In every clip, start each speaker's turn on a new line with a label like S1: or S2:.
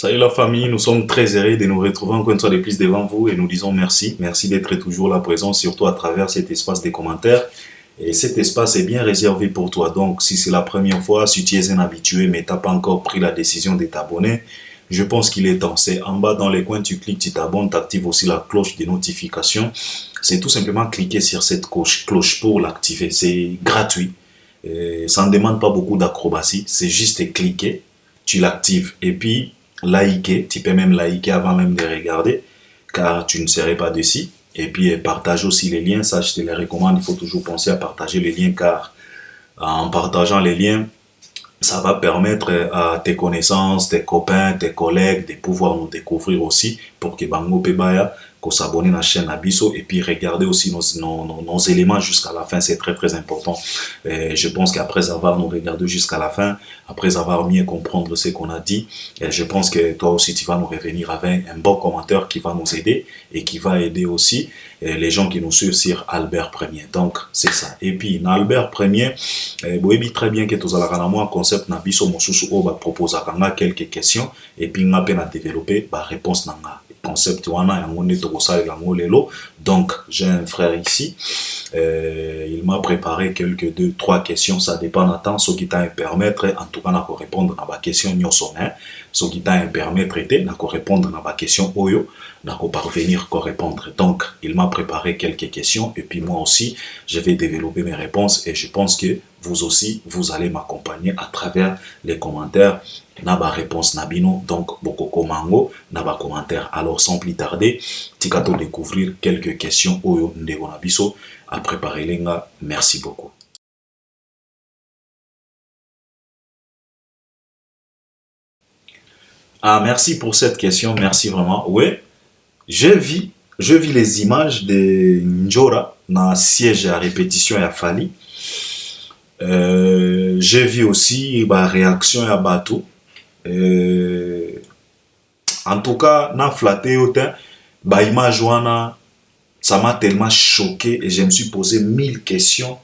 S1: Salut la famille, nous sommes très heureux de nous retrouver encore une fois de plus devant vous et nous disons merci. Merci d'être toujours là présent, surtout à travers cet espace des commentaires. Et cet espace est bien réservé pour toi. Donc, si c'est la première fois, si tu es un habitué mais tu n'as pas encore pris la décision de t'abonner, je pense qu'il est temps. C'est en bas dans les coins, tu cliques, tu t'abonnes, tu actives aussi la cloche de notification. C'est tout simplement cliquer sur cette cloche pour l'activer. C'est gratuit. Ça ne demande pas beaucoup d'acrobatie. C'est juste cliquer, tu l'actives. Et puis, liker, tu peux même liker avant même de regarder, car tu ne serais pas dessus. Et puis partage aussi les liens, ça je te les recommande, il faut toujours penser à partager les liens, car en partageant les liens, ça va permettre à tes connaissances, tes copains, tes collègues de pouvoir nous découvrir aussi, pour que Bango Pebaya, qu'on s'abonne à la chaîne Abisso et puis regarder aussi nos éléments jusqu'à la fin, c'est très très important. Et je pense qu'après avoir nous regardé jusqu'à la fin, après avoir mieux comprendre ce qu'on a dit, et je pense que toi aussi tu vas nous revenir avec un bon commentaire qui va nous aider et qui va aider aussi les gens qui nous suivent sur Albert Premier. Donc c'est ça. Et puis dans Albert Premier, vous savez très bien que tous à la concept Nabiso Mosusu Oba propose à quelques questions et puis on a peine à développer la réponse nanga. Concept wana yango nde tokosala yango lelo. Donc j'ai un frère ici, il m'a préparé quelques 2-3 questions, ça dépend du temps, ce qui t'a permettre en tout cas de répondre à ma question nyonso, ce qui t'a permettre de répondre à ma question oyo de parvenir à répondre. Donc il m'a préparé quelques questions et puis moi aussi je vais développer mes réponses et je pense que vous aussi vous allez m'accompagner à travers les commentaires naba réponse nabino. Donc beaucoup mango naba commentaire. Alors sans plus tarder, tikato découvrir quelques questions oyo ndeko nabiso à préparer lenga. Merci beaucoup. Ah, merci pour cette question, merci vraiment. Oui, je vis les images de Njora dans siège à répétition et à Fali. J'ai vu aussi la réaction à Bateau. En tout cas, na flatté autant, bah image wana, ça m'a tellement choqué et je me suis posé 1000 questions.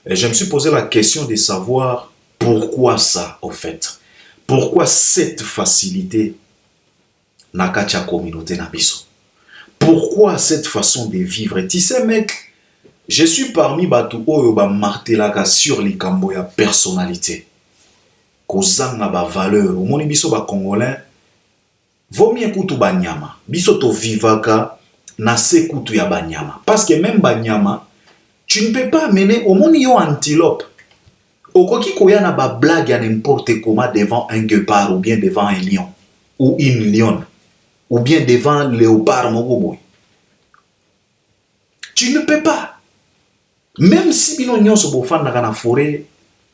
S1: Et je me suis posé la question de savoir pourquoi ça, au fait. Pourquoi cette facilité na katia communauté na biso? Pourquoi cette façon de vivre? Tu sais, mec, je suis parmi Batou Oyo ba martelaka sur les ya personnalité. Kozanga ba valeur. Au moni biso ba congolais, vaut mieux kutu banyama. Biso to vivaka na se kutu ya banyama. Parce que même banyama, tu ne peux pas amener au moni yo antilope. Okoki koya na ba blague à n'importe comment devant un guépard ou bien devant un lion ou une lionne ou bien devant un léopard mogoboy. Tu ne peux pas. Même si bino nyonso bofanda na forêt,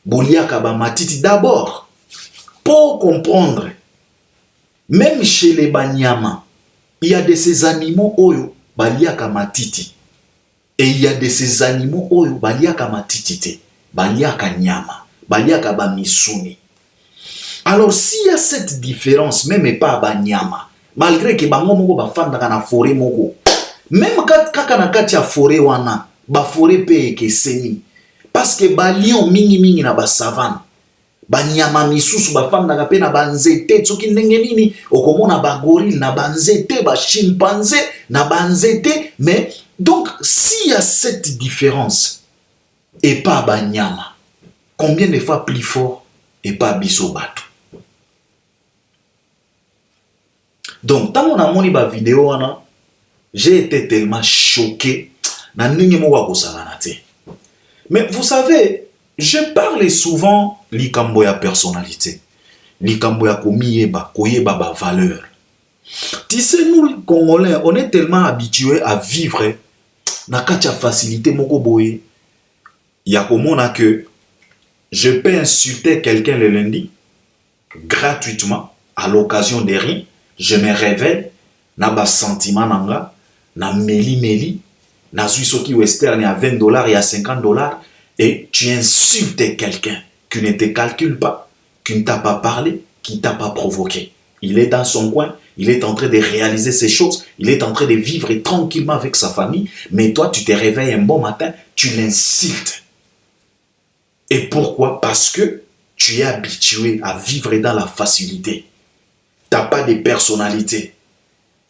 S1: boliaka ba matiti d'abord pour comprendre. Même chez les banyama, il y a de ces animaux oyo baliaka matiti. Et il y a de ces animaux oyo baliaka matiti te. Baliaka nyama, baliaka ba misuni. Alors s'il y a cette différence, même pas banyama, malgré que bango moko bafanda na forêt moko, même kaka na kati ya forêt wana, ba forêt pe ke seni. Parce que ba lion mingi na ba savane, ba nyama misusu bafanda pe na ba nzete, tsoki ndenge nini okomona ba gorille na ba nzete, ba chimpanzé na ba nzete. Mais donc s'il y a cette différence et pas banyama, combien de fois plus fort et pas biso bato? Donc tant on a moni ba vidéo wana, j'ai été tellement choqué. Mais vous savez, je parle souvent likambo ya personnalité, likambo ya komieba, koyeba ba valeur. Tu sais, nous les Congolais, on est tellement habitués à vivre na katia facilité moko boye. Ya komona que je peux insulter quelqu'un le lundi gratuitement à l'occasion de rien. Je me réveille na ba sentiment nanga na meli na Soki Western à $20 et à $50 et tu insultes quelqu'un qui ne te calcule pas, qui ne t'a pas parlé, qui ne t'a pas provoqué. Il est dans son coin, il est en train de réaliser ses choses, il est en train de vivre tranquillement avec sa famille, mais toi tu te réveilles un bon matin, tu l'insultes. Et pourquoi? Parce que tu es habitué à vivre dans la facilité. n'as pas de personnalité.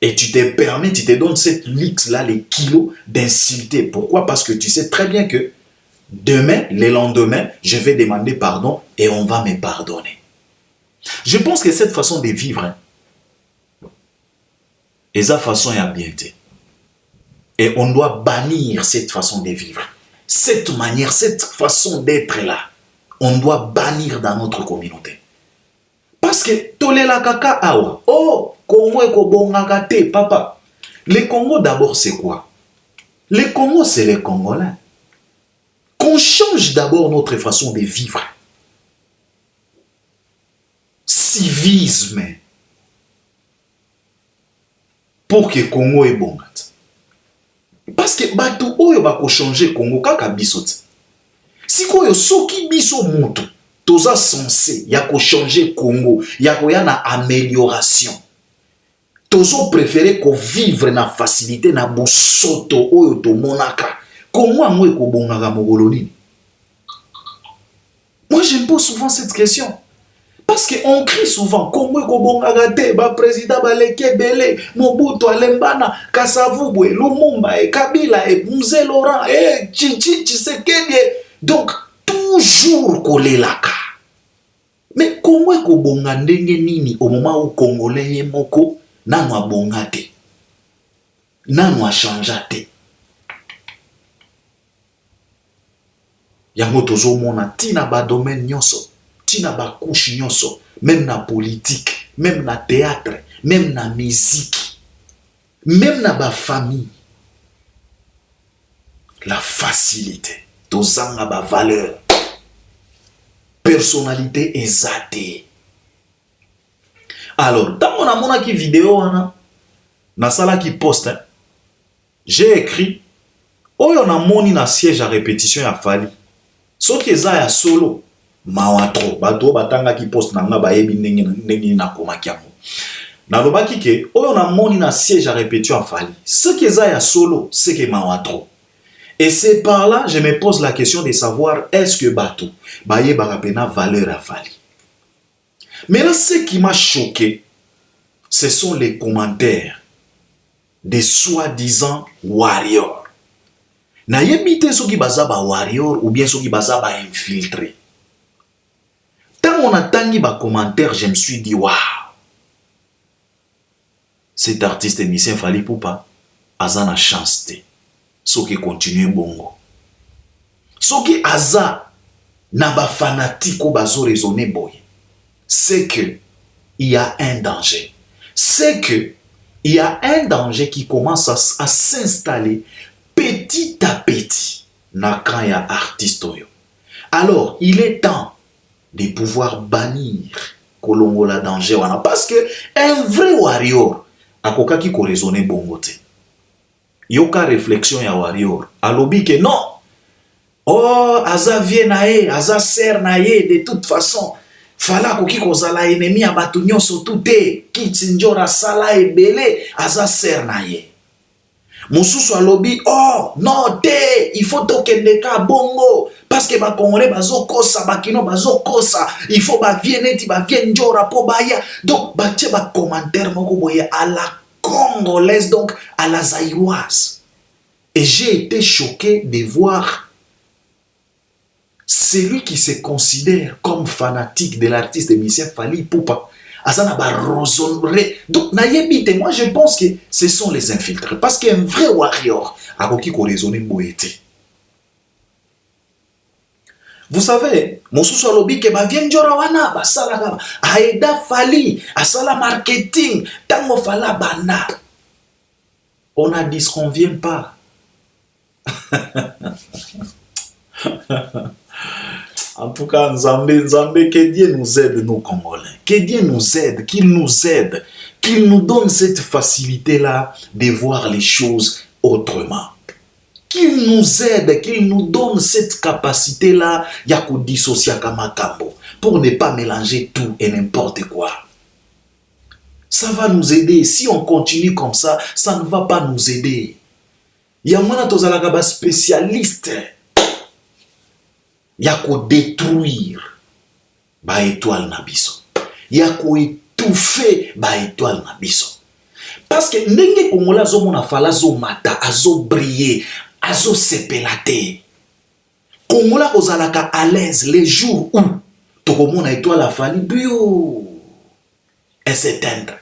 S1: Et tu te permets, tu te donnes cette luxe-là, les kilos d'insulter. Pourquoi? Parce que tu sais très bien que demain, le lendemain, je vais demander pardon et on va me pardonner. Je pense que cette façon de vivre, hein, et sa façon est à bien été. Et on doit bannir cette façon de vivre. Cette manière, cette façon d'être là, on doit bannir dans notre communauté. Parce que tolela kaka awa. Oh, Congo eko bongaka te, papa. Le Congo d'abord c'est quoi? Le Congo c'est les Congolais. Qu'on change d'abord notre façon de vivre. Civisme. Pour que Congo est bon. Parce que bato oyo bako changer Congo kaka biso. Si koyo soki biso mutu toza censé yako changer Congo, yako ya na amélioration. Tozo préféré ko vivre na facilité na bosoto oyo to monaka. Comment moi ko bongaka mokolo nini? Moi je me pose souvent cette question. Parce qu'on crie souvent, comment Kobongagate, ba président Baleke Bele, Mobutu Alembana, Kasavubu, Lumumba, Kabila, Mzee Laurent, Chichi, Tshisekedi. Donc, toujours collé là. Mais comment Kobongande nini au moment où Congolais est moko, nano a bongate, nano a changate. Yango tozo mona tina ba domaine nyonso. Tina ba couche nyonso, même na politique, même na théâtre, même na musique, même na ba famille. La facilité, tozanga ba valeur, personnalité exatée. Alors, dans mon amona ki vidéo na sala ki poste, hein, j'ai écrit oyo na moni na siège à répétition ya fali. Soki eza ya solo mawatro bato batanga ki poste na nga bayebi ndenge na koma kiango na lobaki ke oyo na moni na siège à répétition à fali ce qui est ya solo c'est que mawatro et c'est par là je me pose la question de savoir est-ce que bato baye barapena valeur à fali. Mais là ce qui m'a choqué ce sont les commentaires des soi-disant warriors. Na yebite soki baza ba warrior ou bien soki baza ba infiltré. Tant on a tangi ba commentaire, je me suis dit waouh. Cet artiste émissien Fally Ipupa aza na chance te. Soki continue bongo. Soki aza na ba fanatique ou bazo raisonner boy. C'est que il y a un danger. C'est que il y a un danger qui commence à s'installer petit à petit na quand ya artiste oyo. Alors, il est temps de pouvoir bannir kolongola danger wana parce que un vrai warrior akokaki ko raisonner bongo te. Yoka réflexion ya warrior alobi que non. Oh, aza vie na ye, aza ser na ye de toute façon. Fala koki kozala ennemi ya bato nyonso tout Kitsinjora sala ebele aza ser na ye. Mosusu alobi oh non te il faut tokende ka bongo parce que ba Congolais bazo kosa bakino bazo kosa il faut ba vieneti ba Njora po baya donc ba tie ba commentaire moko boye à la congolaise donc à la zaïroise. Et j'ai été choqué de voir celui qui se considère comme fanatique de l'artiste émissien Fally Ipupa. Azana ba rosonre. Donc nayebite, moi je pense que ce sont les infiltrés parce qu'un vrai warrior a qui ko raisonner boété. Vous savez, mosusu alobi ke ba vient Njora wana ba sala ba aida Fally asala marketing tango fala banda. On a dit ce qu'on vient pas. En tout cas, Nzambe, que Dieu nous aide, nous Congolais. Que Dieu nous aide, qu'il nous donne cette facilité-là de voir les choses autrement. Qu'il nous aide, qu'il nous donne cette capacité-là, yako dissocier kamakambo, pour ne pas mélanger tout et n'importe quoi. Ça va nous aider. Si on continue comme ça ne va pas nous aider. Yamana tozalaka ba spécialiste. Yako détruire ba étoile na biso. Yako
S2: étouffer ba étoile na biso. Parce que ndenge Kongola zo mona fala zo mata, azo briller, azo sepelate. Kongola ozalaka à l'aise les jours où tokomona étoile a fallu bio et s'éteindre.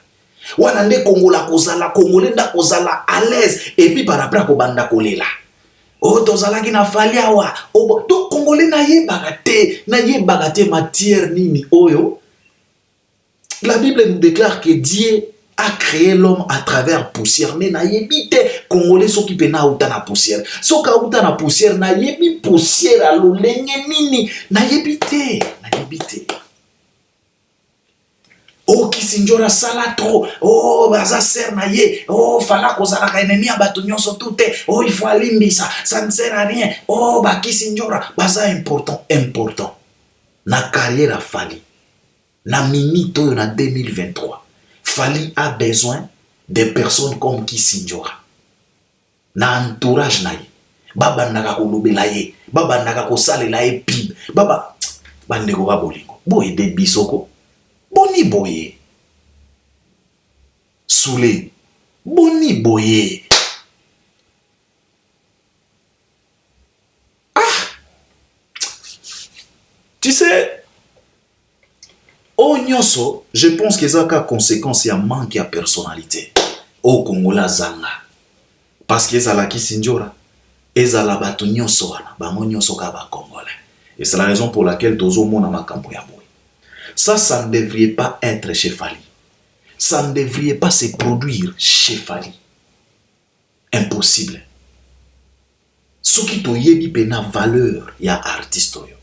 S2: Wana nde Kongola kozala, Congolais nda kozala à l'aise et puis par rapport ko banda kolela. Oh tozala ki na fali awa. Oh to Congolais na yebaka te matière nini oyo. La Bible nous déclare que Dieu a créé l'homme à travers poussière. Mais na yebite Congolais soki pe na uta na poussière. Soka uta na poussière na yebi poussière alo lenge nini na yebite. Oh Kisinjora sala trop. Oh baza ser na ye. Oh fala kozala ka ennemi abatu nyonso tout. Oh il faut alimbisa. Ça ne sert à rien. Oh ba Kisinjora baza important. Na carrière a Fali. Na minute oyo na 2023. Fali a besoin de personnes comme Kisinjora. Na entourage na ye. Baba ndaka kolobela ye. Baba ndaka kosalela ye pib. Baba bandeko ba bolingo. Boye de bisoko. Boni boye. Soulé. Boni boye. Ah. Tu sais, au nyonso, je pense que ça a conséquence et un manque de personnalité. Au Congola zanga. Parce que ça la Kisinjora. Et ça la batu nyonso wana. Bango nyonso ka ba Congolais. Et c'est la raison pour laquelle tozo mona makambo ya boye. Ça ne devrait pas être chez Fali. Ça ne devrait pas se produire chez Fali. Impossible. Ce qui to yebi pena valeur ya artiste yo.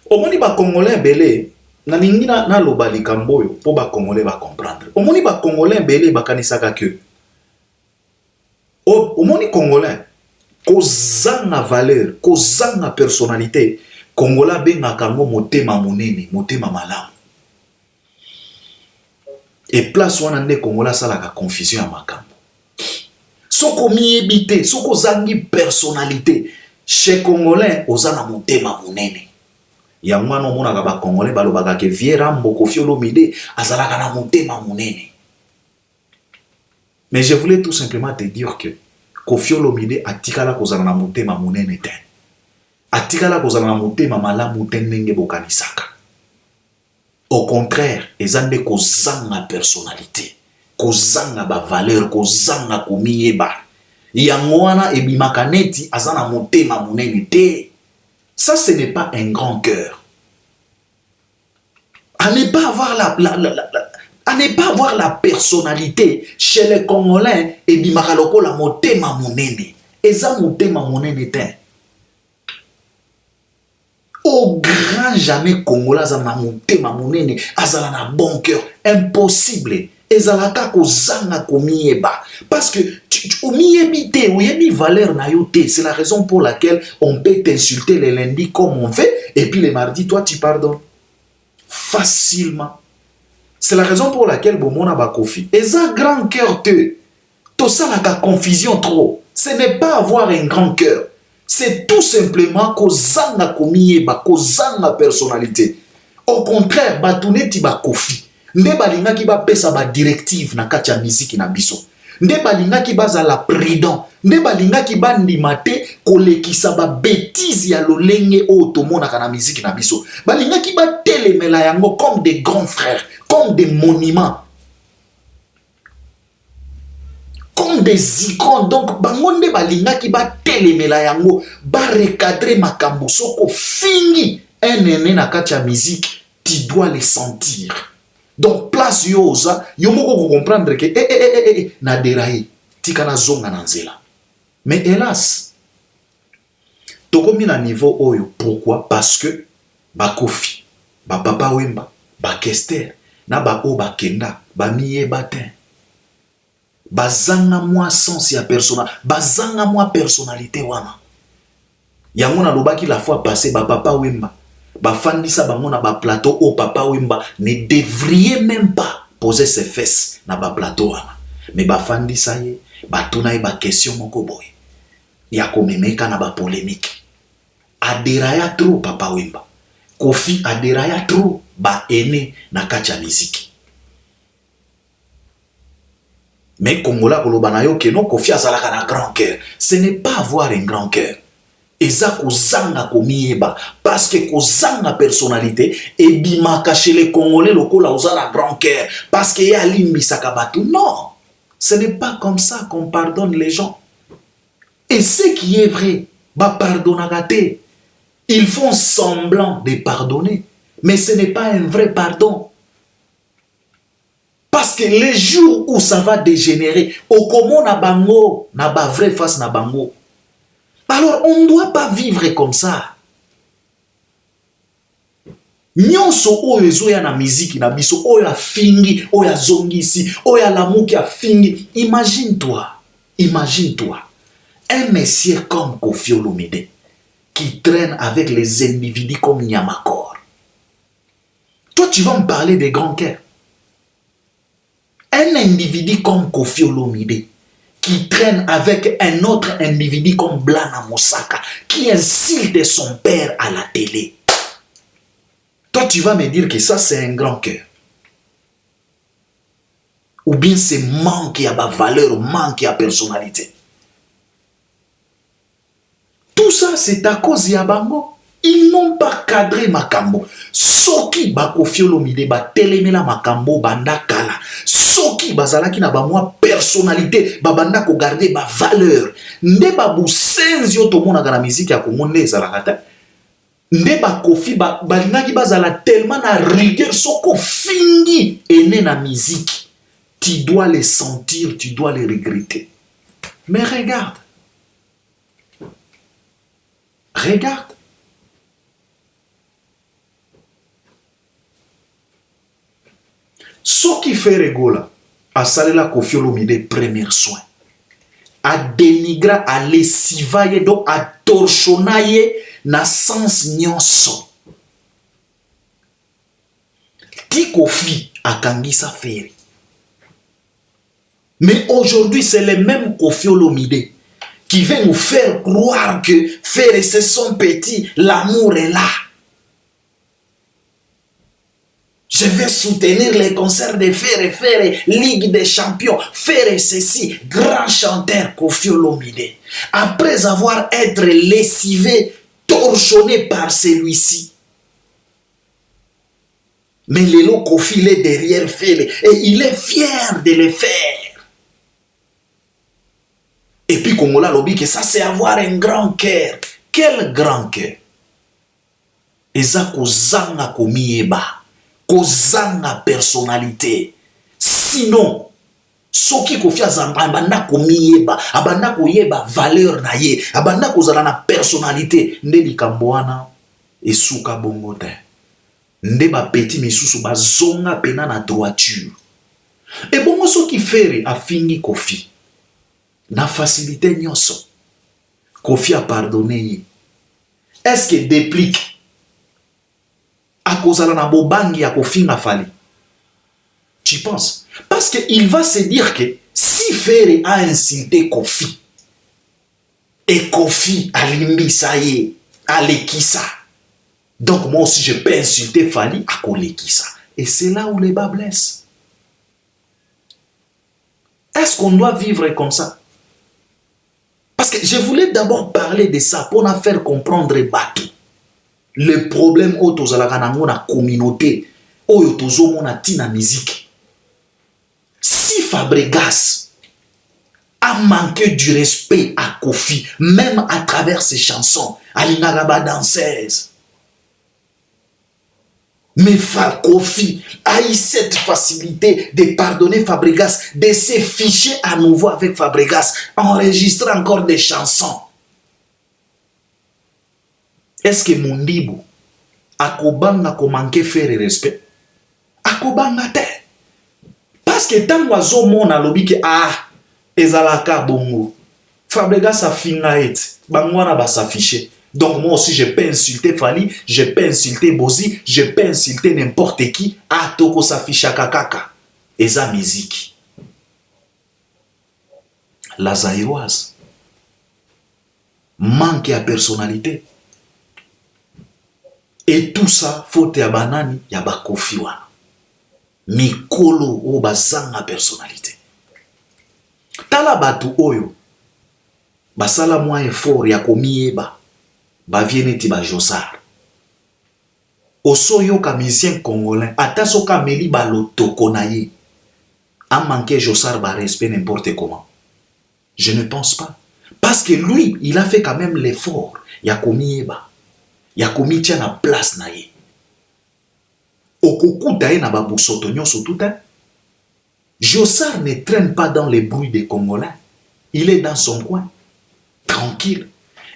S2: Omoni ba Congolais belé na ningina na lobali kamboyo po ba Congolais ba comprendre. Omoni ba Congolais belé ba kanisaka que. Omoni Congolais kozanga valeur, kozanga personnalité. Kongola benga kango motema monene, motema malamu. Et place wana nde Kongola salaka confusion ya makambo. Soko miyebite, soko zangi personnalité. Chez Congolais, ozana motema monene. Yango wana omonaka ba Congolais balobaka ke Viera Kofi Olomide azalaka na motema monene. Mais je voulais tout simplement te dire que Kofi Olomide atikala kozala na motema monene te. Atikala kozala na motema malamu te ndenge bokanisaka. Au contraire, ezande kozanga personnalité, kozanga ba valeur, kozanga komiyeba. Yango wana ebimaka neti azana motema monene te. Ça ce n'est pas un grand cœur. À ne pas avoir la personnalité chez les Congolais ebimaka lokola motema monene. Eza motema monene te. Au grand jamais Congolais azala na motema monene, azala na bon cœur, impossible. Ezalaka kozanga komiyeba parce que omiyebite, oyebi valeur na yo te. C'est la raison pour laquelle on peut t'insulter les lundis comme on fait et puis les mardis toi tu pardonnes facilement. C'est la raison pour laquelle bomona ba Kofi eza grand cœur te. To salaka confusion trop. Ce n'est pas avoir un grand cœur. C'est tout simplement kozanga komiyeba, kozanga personnalité. Au contraire, batuneti ba Kofi. Nde balinga ki ba pesa ba directive na kati ya musique na biso. Nde balinga ki baza la prudent. Nde balinga ki ba ndimate kolekisa ba bêtise ya lolenge o tomonaka na musique na biso. Balinga ki ba telemela yango comme des grands frères, comme des monuments. Comme des icônes. Donc bangonde balinga ki ba telemela yango ba recadrer makambo soko fingi ennemi na kati ya musique, tu dois les sentir. Donc place yoza yomoko comprendre que na derahi tika na zonga na nzela. Mais hélas tokomi na niveau oyo. Pourquoi? Parce que ba Kofi, ba Papa Wemba, ba Kester na ba o ba Kenda ba miye batin. Bazanga moi sens ya persona, bazanga moi personnalité wana. Yango na lobaki la fois passée ba Papa Wemba ba fandisa bango na ba plateau au Papa Wemba ne devriez même pas poser ses fesses na ba plateau wana. Mais ba fandisa ye ba tuna ye ba question moko boy. Ya komemeka na ba polémique. Aderaya trop Papa Wemba. Kofi aderaya trop ba ene na kati ya miziki. Mais Congolais koloba na yo ke non Kofi azalaka na grand cœur. Ce n'est pas avoir un grand cœur. Eza kozanga komieba parce que kozanga personnalité et bimaka chez les Congolais lokola ozala grand cœur parce que ya limbisaka bato. Non, ce n'est pas comme ça qu'on pardonne les gens. Et ce qui est vrai, ba pardonnaka te. Ils font semblant de pardonner, mais ce n'est pas un vrai pardon. Parce que les jours où ça va dégénérer, au comment na bango, na ba vrai face na bango. Alors on ne doit pas vivre comme ça. Nyonso oyo ezoya na miziki na biso, oya fingi, oya zongisi, oya lamuki ya fingi. Imagine-toi, un messieurs comme Koffi Olomide qui traîne avec les individus comme Nyamakor. Toi, tu vas me parler des grands cœurs. Un individu comme Koffi Olomide qui traîne avec un autre individu comme Blana Mosaka qui insulte son père à la télé. Toi, tu vas me dire que ça, c'est un grand cœur. Ou bien c'est manque à valeur, manque à personnalité. Tout ça, c'est à cause de Yabango. Ils n'ont pas cadré Makambo. Soki ba Koffi Olomide ba telemela Makambo banda kala. Soki bazalaki na ba moi personnalité ba banda ko garder ba valeur. Nde ba busenzi yo to mona na musique ya Congo nde ezalaka te. Nde ba Koffi ba balingaki bazala tellement na rigueur soko fingi ene na musique. Tu dois les sentir, tu dois les regretter. Mais regarde. Ce qui fait rigoler, à salela Koffi Olomide premier soin. À dénigrer, à lessivailler, donc à torchonner na sens nyonso. Ti Koffi a kangisa feri. Mais aujourd'hui, c'est le même Koffi Olomide qui veut nous faire croire que faire c'est son petit, l'amour est là. Je vais soutenir les concerts de Ferre, Ligue des Champions, Ferre ceci, grand chanteur Koffi Olomide. Après avoir été lessivé, torchonné par celui-ci. Mais Lélo Koffi est derrière Ferre et il est fier de le faire. Et puis Kongola lobi que ça c'est avoir un grand cœur. Quel grand cœur? Eza kozanga komieba, kozanga personnalité. Sinon, soki Koffi azamba abanda komieba, abanda koyeba valeur na ye, abanda kozala na personnalité, nde likambo wana esuka bongo te. Nde ba petit misusu bazonga pena na droiture. Et bongo soki Ferre afingi Koffi. Na facilité nyonso. Koffi a pardonné. Est-ce que déplique à cause de la bobangi à Koffi n'a fallu? Tu penses? Parce qu'il va se dire que si Ferre a insulté Koffi et Koffi a limbisaye à l'ekissa, donc moi aussi je peux insulter Fali à l'ekissa. Et c'est là où les bas blessent. Est-ce qu'on doit vivre comme ça? Parce que je voulais d'abord parler de ça pour nous faire comprendre le problème autour de la communauté, autour de la musique. Si Fabregas a manqué du respect à Koffi, même à travers ses chansons, à l'Inagaba danseuse, mais Koffi a eu cette facilité de pardonner Fabregas, de se ficher à nouveau avec Fabregas, enregistrer encore des chansons. Est-ce que Mondibo a kobanga ko manquer faire respect? A kobanga te. Parce que tant oiseau mon alobi que ezalaka bongo. Fabregas a finga et bangwana ba s'afficher. Donc moi aussi je peux insulter Fali, je peux insulter Bozi, je peux insulter n'importe qui. Toko s'affiche à kakaka. Eza musique. La zaïroise. Manque à personnalité. Et tout ça, faute ya banani, ya bakofi wana. Mikolo o bazanga personnalité. Tala batu oyo, basala mwa effort ya komieba, baviene ti ba Josar. Oso yoka musicien congolais, ata soka meli balotoko na ye, a manqué Josar ba respect n'importe comment. Je ne pense pas. Parce que lui, il a fait quand même l'effort. Ya komieba. Ya komitia na place na ye. Okukuta ye na babusoto nyonso tout un. Josar ne traîne pas dans les bruits des Congolais. Il est dans son coin. Tranquille.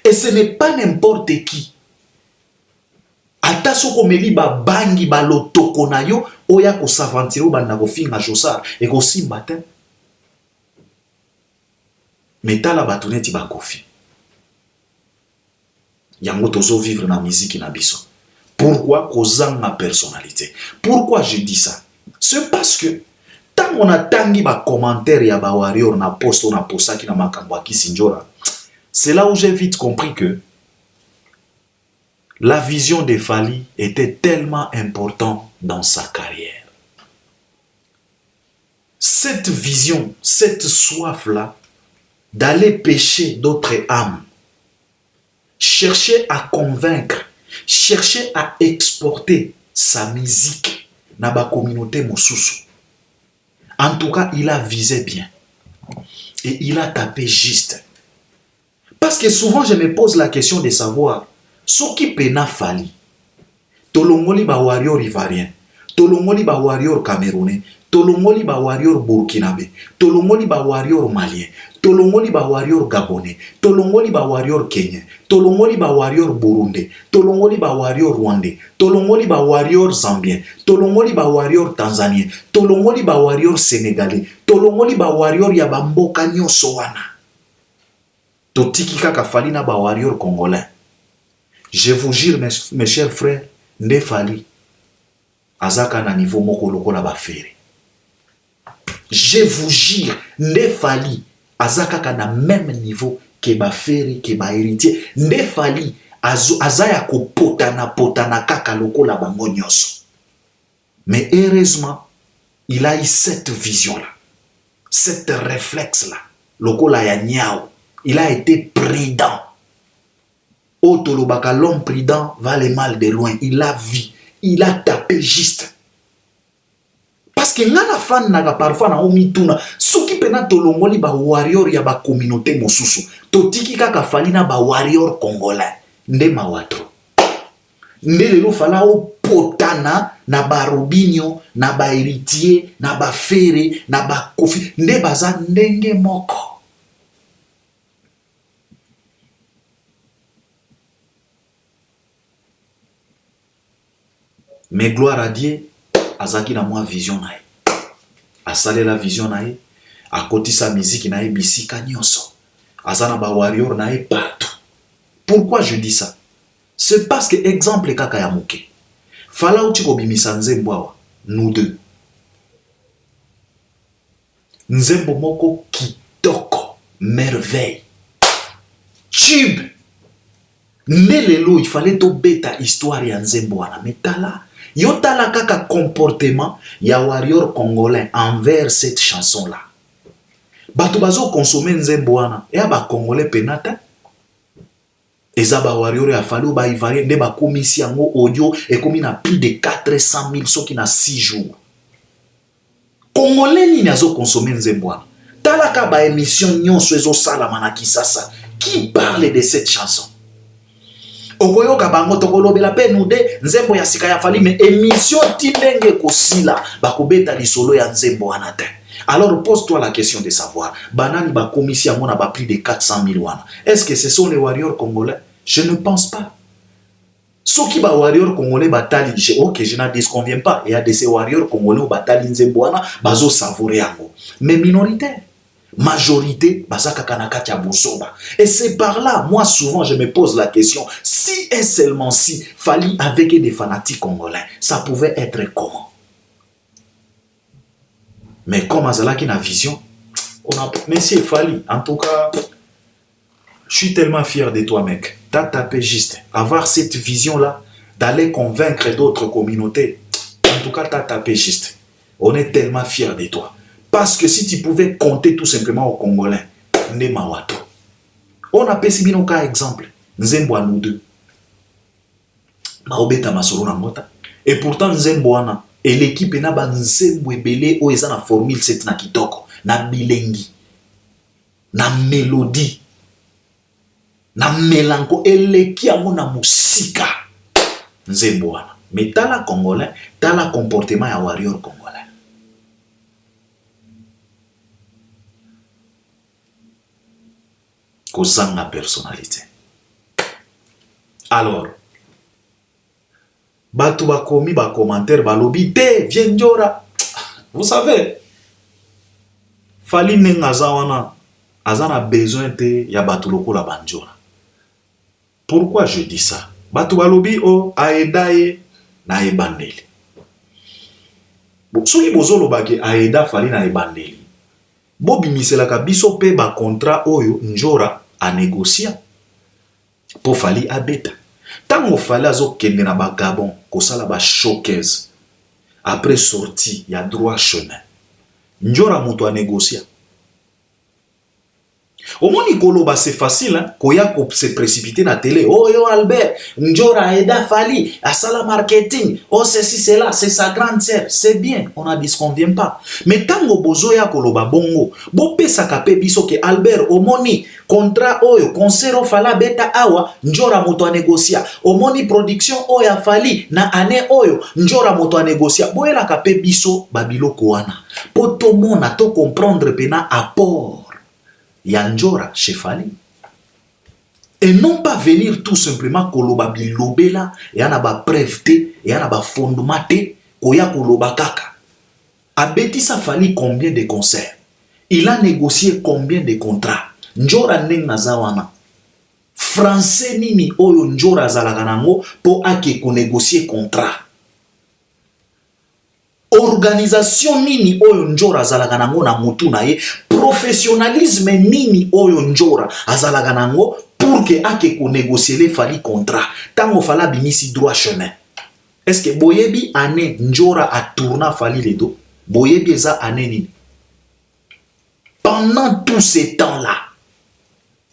S2: Et ce n'est pas n'importe qui. Ata soko meli ba bangi ba lotoko na yo, oya ko savantiro ba na ko finga Josar et ko simba te. Metala batuneti ba kofi. Yango tozo vivre na musique na biso. Pourquoi kozang ma personnalité? Pourquoi je dis ça? C'est parce que tant on a tangi ba commentaire ya ba warrior na posto na posaki na makambo akisinjora. C'est là où j'ai vite compris que la vision de Fally était tellement importante dans sa carrière. Cette vision, cette soif-là, d'aller pêcher d'autres âmes, chercher à convaincre, chercher à exporter sa musique dans la communauté mosusu. En tout cas, il a visé bien. Et il a tapé juste. Parce que souvent, je me pose la question de savoir ce qui pena Fally. Tolongoli ba warrior ivoirien, tolongoli ba warrior camerounais, tolongoli ba warrior burkinabé, tolongoli ba warrior malien, tolongoli ba warrior gabonais, tolongoli ba warrior kenyan, tolongoli ba warrior burundais, tolongoli ba warrior rwandais, tolongoli ba warrior zambien, tolongoli ba warrior tanzanien, tolongoli ba warrior sénégalais, tolongoli ba warrior ya bamboka nyonso wana. Totiki kaka Fally na ba warrior congolais. Je vous jure, mes chers frères, ne Fally azaka na niveau moko lokola ba fere. Je vous jure, ne Fally azaka na même niveau que ba fere, que ba héritier. Ne Fally azaya ko potana kaka lokola bango nyonso. Mais heureusement, il a eu cette vision-là, cette réflexe-là, lokola ya nyao. Il a été prudent. Otolobaka, l'homme prudent va le mal de loin. Il a vu. Il a tapé juste. Parce que ngana fan naga parfois na omituna. Soki pena tolongoli ba warrior ya ba communauté mosusu. Totiki kaka Fally na ba warrior congolais. Nde mawatro. Nde lelo fala o potana na ba Robinho, na ba héritier, na ba fere, na ba kofi. Nde baza ndenge moko. Mais gloire à Dieu, azaki na moi vision nae. Asale la vision nae, a côté sa musique nae bisika nyonso. Azana ba warrior nae partout. Pourquoi je dis ça? C'est parce que exemple kaka ya moke. Fala uchi ko bimisa nzembo awa, nous deux. Nzembo moko kitoko, merveille. Tube. Nelelo, il fallait to beta histoire ya nzembo wana metala. Yotala kaka comportement ya warrior congolais envers cette chanson là. Bato bazo consommer nzembo wana ya ba congolais penata. Eza ba warrior ya Fally ba ivoirien nde ba komisi yango audio et komi na plus de 400 000 soki na 6 jours. Congolais nini azo consommer nzembo wana. Tala ka ba émission nyonso ezo sala na Kisasa qui parle de cette chanson. Okoyoka bango tokolobela pe nude nzembo ya sika ya Fally mais émission tindenge kosila bakobeta lisolo ya nzembo wana te. Alors pose-toi la question de savoir banani ba komisi yango na ba plus de 400 000 wana. Est-ce que ce sont les warriors congolais? Je ne pense pas. Soki ba warriors congolais batali OK, je n'en disconviens pas. Il y a de ces warriors congolais batali nzembo wana bazo savourer yango. Mais minoritaire. Majorité, bazaka kanaka tia bosoba. Et c'est par là, moi souvent je me pose la question, si et seulement si Fally avec des fanatiques congolais, ça pouvait être comment? Mais comme Azala qui n'a vision, on a... Monsieur Fally, en tout cas, je suis tellement fier de toi mec. T'as tapé juste. Avoir cette vision-là, t'allais convaincre d'autres communautés. En tout cas, t'as tapé juste. On est tellement fiers de toi. Parce que si tu pouvais compter tout simplement aux Congolais, Ndemawato. On a pesi bino ka exemple. Nzembo à nous deux. Maobeta Masoro na mota. Et pourtant Nzembo ana. Et l'équipe na ba Nzembo ebele o eza na formule 7 na kitoko. Na bilengi. Na mélodie. Na melanco. Eleki yango na musika. Nzembo ana. Mais t'as la Congolais, t'as la comportement ya warrior Congolais. Kozanga personnalité. Alors, batu bakomi ba commentaire balobi te viens Njora. Vous savez, fali nengaza wana azana besoin te ya batu lokola banjora. Pourquoi je dis ça? Batu balobi o aedaye na ebandeli. Soki bozolo baki aeda fali na ebandeli. Bobi miselaka biso pe ba contrat oyo Njora a négocié pour fali abeta. Tango fali azo kende na ba Gabon kosala ba showcase. Après sorti ya droit chemin. Njora muto a négocié. Au moni koloba c'est facile hein, koya ko se précipiter na télé. Oh yo Albert, Njora aida fali à sala marketing. Oh ceci c'est là, c'est sa grande sœur. C'est bien, on a dit ce qu'on vient pas. Mais tango bozoya koloba bongo, bo pesa kape biso ke Albert au moni contrat oyo concert fala beta awa Njora moto a négocier. Au moni production oyo fali na année oyo Njora moto a négocier. Boyela kape biso babiloko wana. Poto mona to comprendre pena apport ya Njora chez Fali. Et non pas venir tout simplement koloba bilobela yana ba preuve te yana ba fondement te koya koloba kaka. Abetisa Fali combien de concerts? Il a négocié combien de contrats? Njora nenga zawana. Français nini oyo Njora zalaka nango po ake ko négocier contrat. Organisation nini oyo Njora azalaka nango na mutu na ye, professionnalisme nini oyo Njora azalaka nango pour que ake ko négocier les Fali contrat tango fala bimisi droit chemin. Est-ce que boyebi année Njora a tourné Fali les dos? Boyebi eza année nini? Pendant tout ce temps-là,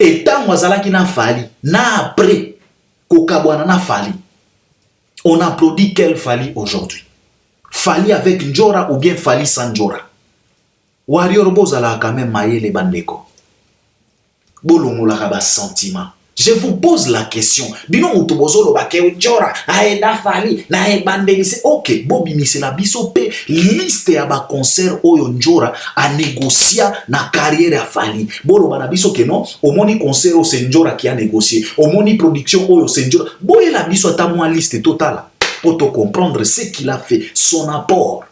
S2: et tango azalaki na Fali, na après kokabwana na Fali, on applaudit quel Fali aujourd'hui? Fali avec Njora ou bien Fali sans Njora? Warrior bozala quand même maye les bandeko. Bolongolaka ba sentiment. Je vous pose la question. Bino mutu bozolo ba ke Njora aeda Fali na e bandeli c'est OK. Bobi misela biso pe liste ya ba concert oyo Njora a négocié na carrière ya Fali. Bolo bana biso ke non, au moni concert o c'est Njora qui a négocié. Au moni production oyo c'est Njora. Boye la biso ta moi liste totale. Pour te comprendre ce qu'il a fait, son apport.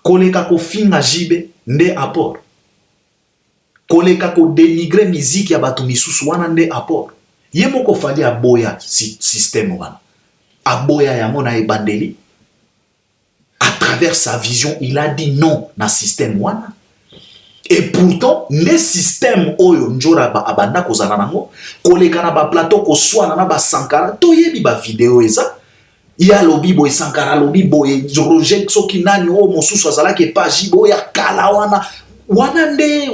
S2: Koleka ko finga jibe, nde apport. Koleka ko dénigrer musique ya batu misusu wana nde apport. Ye moko Fali aboya système wana. Aboya ya mona ebandeli. À travers sa vision, il a dit non na système wana. Et pourtant, le système oyo Njora ba abanda kozana nango, koleka na ba plateau ko swana na ba Sankara, to yebi ba vidéo eza. Ya lobi boy Sankara lobi boy Roger soki nani o mosusu azala ke page boy ya kala wana nde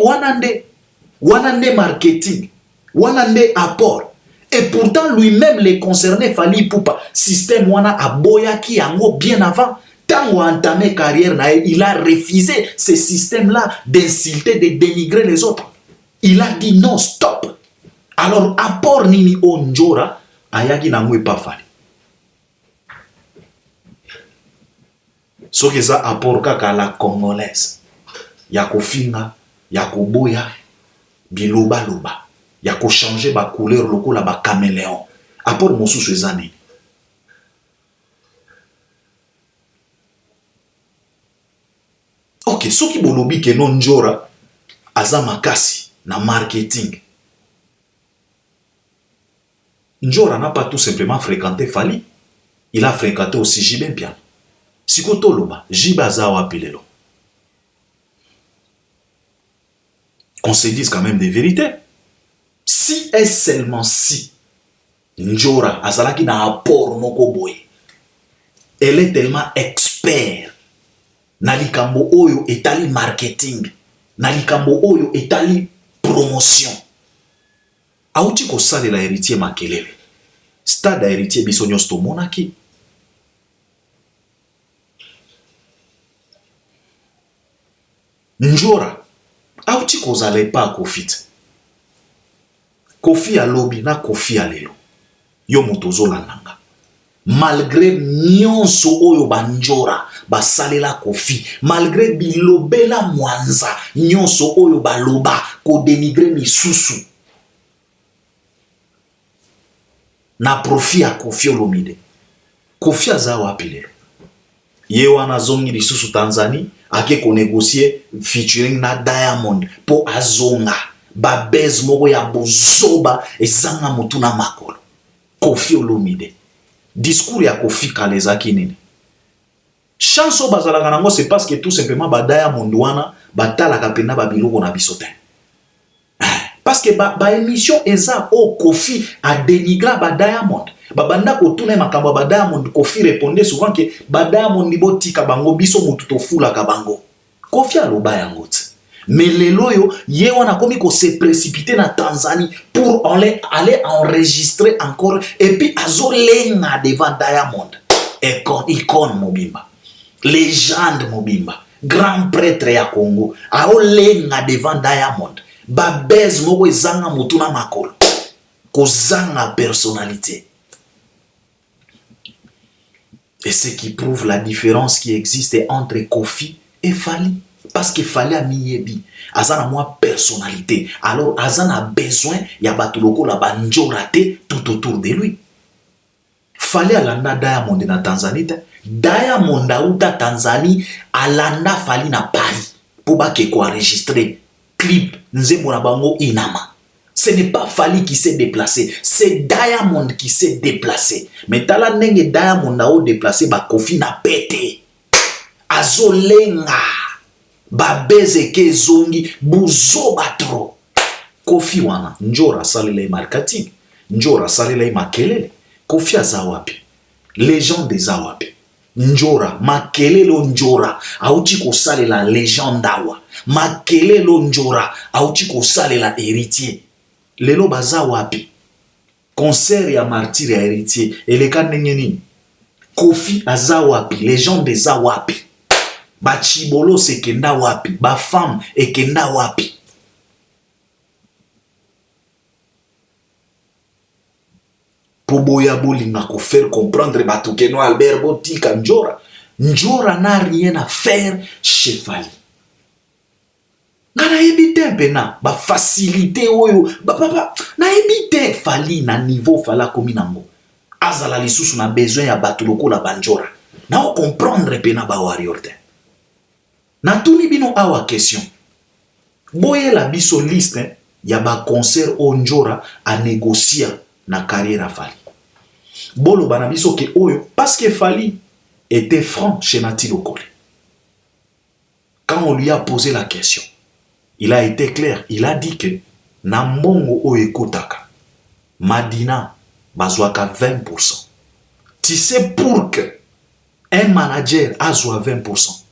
S2: marketing, wana nde apport. Et pourtant lui-même les concernés Fali Ipupa, système wana aboya ki yango bien avant. Tango entamé carrière, il a refusé ce système-là d'insulter, de dénigrer les autres. Il a dit non, stop. Alors, apport nini o Njora, ayaki nangwe pa Fali. Ce que ça apport kaka la congolaise. Yako finga, yako boya, biloba loba. Yako changer ba couleur loko la ba caméléon. Apport mosusu ezani. Ok, ce qui bolobi ke non Njora aza makasi na marketing. Njora n'a pas tout simplement fréquenté Fali. Il a fréquenté aussi Jibé Mpiano. Sikoto loba, Jibé aza wapilelo. Qu'on se dise quand même des vérités. Si et seulement si Njora azalaki na apport moko boye. Elle est tellement expert na likambo oyo etali marketing, na likambo oyo etali promotion. Auti ko salela héritier makelele. Stade héritier biso nyonso tomonaki. Njora auti ko zale pa kofit. Kofi ya lobi na kofi ya lelo. Yo motozo lananga. Malgré nyonso oyo banjora basalela kofi, malgré bilobela mwanza nyonso oyo baloba ko dénigrer misusu, na profit ya Koffi Olomide. Koffi aza wapi lelo? Ye wana zongi lisusu Tanzanie ake ko négocier featuring na Diamond po azonga ba base moko ya bozoba ezanga mutu na makolo. Koffi Olomide. Discours ya Koffi kalezaki nini? Chanso bazalaka nango c'est parce que tout simplement ba Diamond wana batalaka pena ba biloko na bisote. Parce que ba émission eza o Koffi a dénigré ba Diamond. Babanda ko tuna makambo ba Diamond, Koffi répondait souvent que ba Diamond ni botika bango biso mutu to fula ka bango. Koffi aloba yango ti. Mais lelo yo ye wana komi ko se précipiter na Tanzanie pour aller enregistrer encore et puis azolenga devant Diamond. Icône mobimba. Légende mobimba. Grand prêtre ya Congo. Aolenga devant Diamond. Babez moko ezanga mutu na makolo. Kozanga personnalité. Et ce qui prouve la différence qui existe entre Koffi et Fally. Parce que Fally a miyebi. Azana moi personnalité. Alors Azana a besoin ya batuloko la banjorate tout autour de lui. Fally alanda Diamond na Tanzanie. Diamond auta Tanzanie alanda Fally na Paris. Pour ba ke ko enregistrer clip nzembo na bango inama. Ce n'est pas Fally qui s'est déplacé, c'est Diamond qui s'est déplacé. Mais tala nenge Diamond na o déplacé ba Koffi na pété. Azolenga ba beze ke zongi buzo batro. Koffi wana njora salele marketing, njora salele makelele. Koffi azawapi. Légende zawapi. Njora makelelo njora auti ko salela légende awa. Makelelo njora auti ko salela héritier. Lelo baza wapi. Concert ya martyr ya héritier eleka ndenge nini. Koffi aza wapi. Légende za wapi. Ba chibolo sekenda wapi. Ba femme ekenda wapi. Poboya bolinga ko faire comprendre batukeno Albert Botika Njora. Njora n'a rien à faire chez Fally. Ngana ebite pena ba facilité oyo na ebite Fally na niveau fala komi nango. Azala lisusu na besoin ya batuloko la banjora. Na o comprendre pena ba warrior te. Na tuni bino awa question. Boye la biso liste ya ba concert o Njora a négocier na carrière Fally. Bolo bana biso ke oyo parce que Fally était franc chez Nati Lokole. Quand on lui a posé la question, il a été clair, il a dit que na mbongo o ekotaka Madina bazwaka 20%. Tu sais pour que un manager azwa 20%,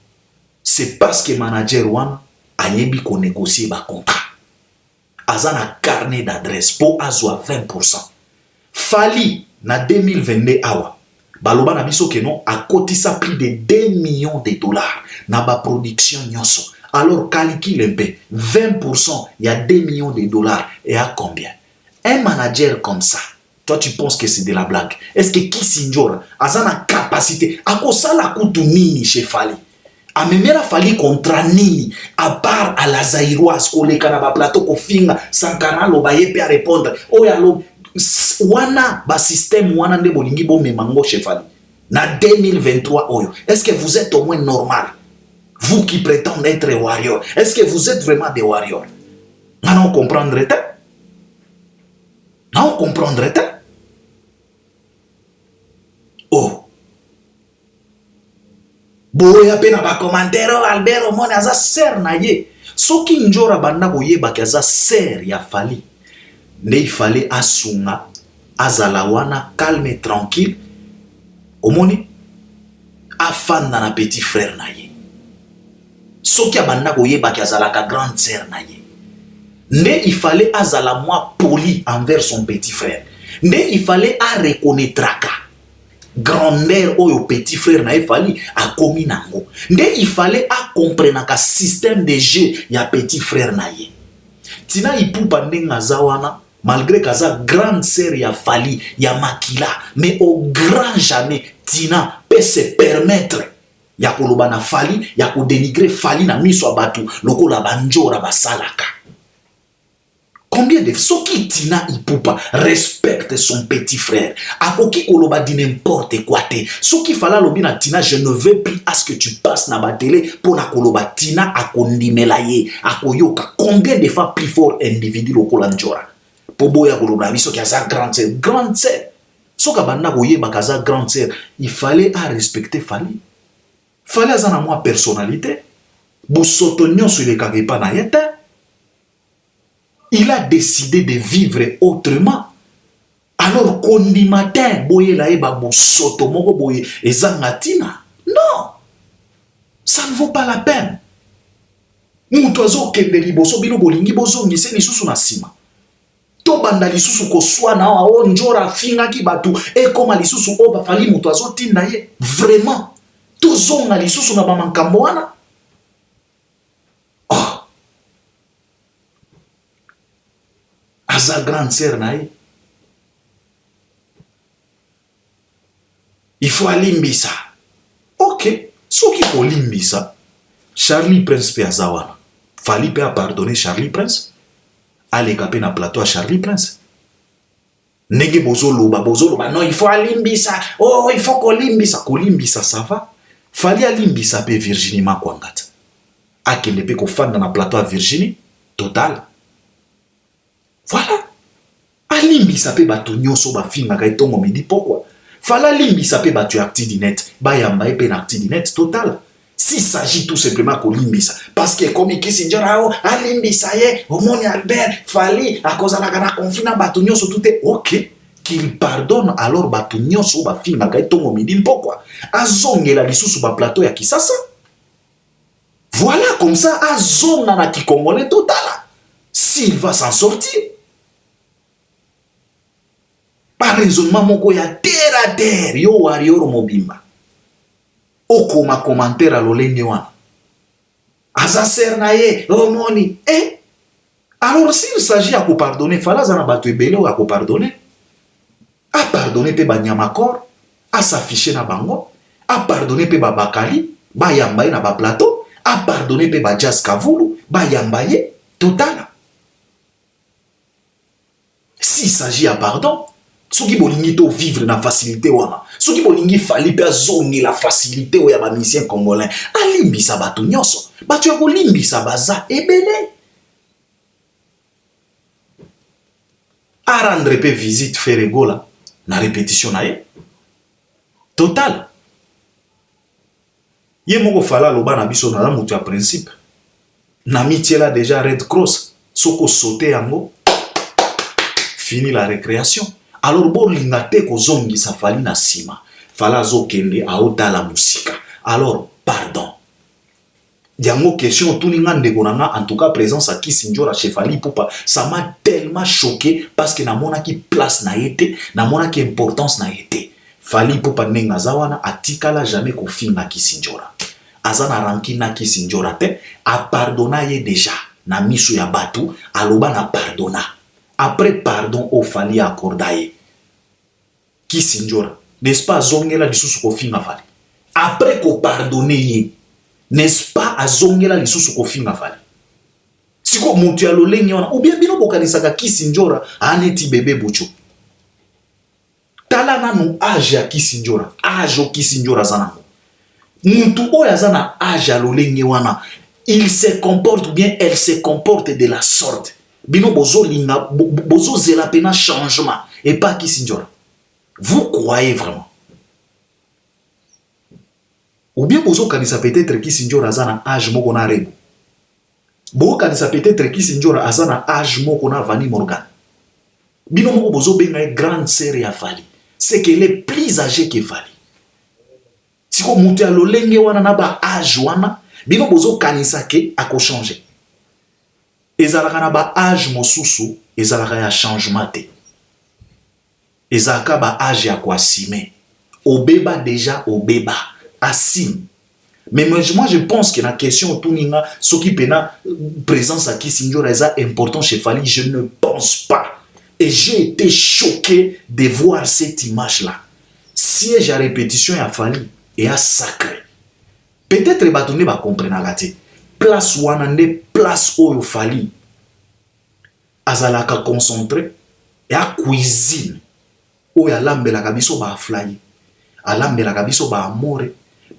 S2: c'est parce que manager wana ayebi ko négocier ba contrat. Azana carnet d'adresse pour azwa 20%. Fally na 2022 awa baloba na biso ke non a kotisa plus de 2 millions de dollars na ba production nyonso. Alors calcule un peu, 20% il y a 2 millions de dollars et à combien? Un manager comme ça, toi tu penses que c'est de la blague? Est-ce que Kisi Njora a la capacité à ça la coûte nini chez Fally? A memera Fally contre nini à part à la Zaïroise ko le kanaba plateau ko finga Sankara lo ba yepe à répondre. Oh ya lo wana ba système wana nde bolingi bo memango chez Fally. Na 2023 oyo. Est-ce que vous êtes au moins normal? Vous qui prétendez être warrior, est-ce que vous êtes vraiment des warriors? Non, comprendrez-vous? Non, comprendrez-vous? Oh. Boya pena ba commentaire Albert Omone aza ser na ye. Soki Njora banda boyeba kaza ser ya Fally. Ne il fallait asunga azala wana calme et tranquille omoni afanda na petit frère na ye soki abanda koyebaki azalaka grande sœur na ye nde il fallait azala moi poli envers son petit frère nde il fallait a reconnaîtraka grandeur oyo petit frère na ye fali akomi nango nde il fallait a comprenaka système de jeu ya petit frère na ye tina ipupa ndenge aza wana malgré kaza grande sœur ya fali ya makila mais au grand jamais tina peut se permettre ya koloba na fali ya kodénigrer fali na miso ya bato lokola banjora basalaka. Combien de soki tina ipupa respecte son petit frère akoki koloba di n'importe quoi te soki fala lobi na tina je ne veux plus à ce que tu passes na ba télé pour na koloba tina akondimela ye akoyoka combien de fois plus fort individu lokola njora po boya koloba biso ki aza grande sœur soka banda koyeba kaza grande sœur il fallait à respecter fali fallait azana moi personnalité bosoto nyonso elekaki pa na ye te. Il a décidé de vivre autrement. Alors, kondi matin, boye la eba bo soto moko boye ezangatina. Non, ça ne vaut pas la peine. Mutu azo kende liboso bino bolingi bozongise lisusu na sima. To banda lisusu koswana o njora finga ki batu e koma lisusu o bafali mutu azo tinda ye. Vraiment, to zonga lisusu na bamankambo wana. Aza grande sœur na ye il faut alimbisa ok soki kolimbisa Charlie Prince pe aza wana fali pe a pardonner Charlie Prince aleka pe na plateau a Charlie Prince ndenge bozoloba non il faut alimbisa oh il faut kolimbisa ça va fali alimbisa pe Virginie Makwangata akende pe kofanda na plateau a Virginie total. Voilà. Alimbisa pe bato nyonso ba finga ka etongo midi pourquoi? Fala limbisa pe bato actidinet, ba yamba pe na actidinet total. S'il s'agit tout simplement ko limbisa parce que comme Kissinger alimbisa ye, omoni Albert fali a cause na kana conflit na bato nyonso tout est OK. Qu'il pardonne alors bato nyonso ba finga ka etongo midi pourquoi? Azongela lisusu ba plateau ya Kisasa. Voilà comme ça azonga na Kikongolais total. S'il va s'en sortir. Par raisonnement moko ya terre à terre yo warrior mobimba okoma commentaire alolenge wana aza ser na ye omoni alors s'il s'agit à pardonner fala zana bato ebele à pardonner a pardonner pe banyamakor a s'afficher na bango a pardonner pe babakali ba yambaye na ba plateau a pardonner pe ba jazz kavulu ba yambaye total. S'il s'agit à pardon soki bolingi to vivre na facilité wana soki bolingi fali pe azongi la facilité oya ba misien congolais alimbisa bato nyonso bato ya kolimbisa baza ebele a rendre pe visite Ferregola na répétition na ye total ye moko fala loba na biso na mutu ya principe na mitiela déjà Red Cross soko sauter yango fini la récréation. Alors bon lingate ko zongi sa fali na sima fala zo kende aota la musika alors pardon yango question tout ninga ndeko nanga en tout cas présence à Kissinger chez Fali Ipupa ça m'a tellement choqué parce que na mona ki place na été na mona ki importance na été Fali Ipupa nenga zawana atikala jamais ko finga Kissinger azana ranki na Kissinger te a pardonna ye déjà na miso ya batu aloba na pardonna. Après pardon au fali accordaye Kissinger n'est-ce pas zongela lisusu ko finga fali après ko pardonner n'est-ce pas azongela lisusu ko finga fali siko mutu ya lolenge wana ou bien bino bokanisaka Kissinger aneti bébé bucho tala nanu âge ya Kissinger âge o Kissinger azana mutu oyo azana âge ya lolenge wana il se comporte ou bien elle se comporte de la sorte bino bozo linga bozo zela pena changement et pas Kissinger. Vous croyez vraiment? Ou bien bozo kanisa peut-être Kissinger azana âge moko na rebo. Bo kanisa peut-être Kissinger azana âge moko na Vani Morgan. bino moko bozo benga grande sœur ya Fally, c'est qu'elle est plus âgée que Fally. Si ko mutu ya lolenge wana na ba âge wana, bino bozo kanisa ke ako changer. Ezalaka na ba âge mosusu, ezalaka ya changement te. Ezalaka ba âge ya ko assumer. Obeba déjà obeba, assume. Mais moi je pense que la question tuninga soki pena présence à Kissinger est important chez Fally, je ne pense pas. Et j'ai été choqué de voir cette image-là. Siège à répétition à Fally et à sacré. Peut-être batone va comprendre la tête. Place wanande place où Fally. Azalaka concentré et à cuisine. Où ya lambela kabiso ba fly. Alambela kabiso ba amore.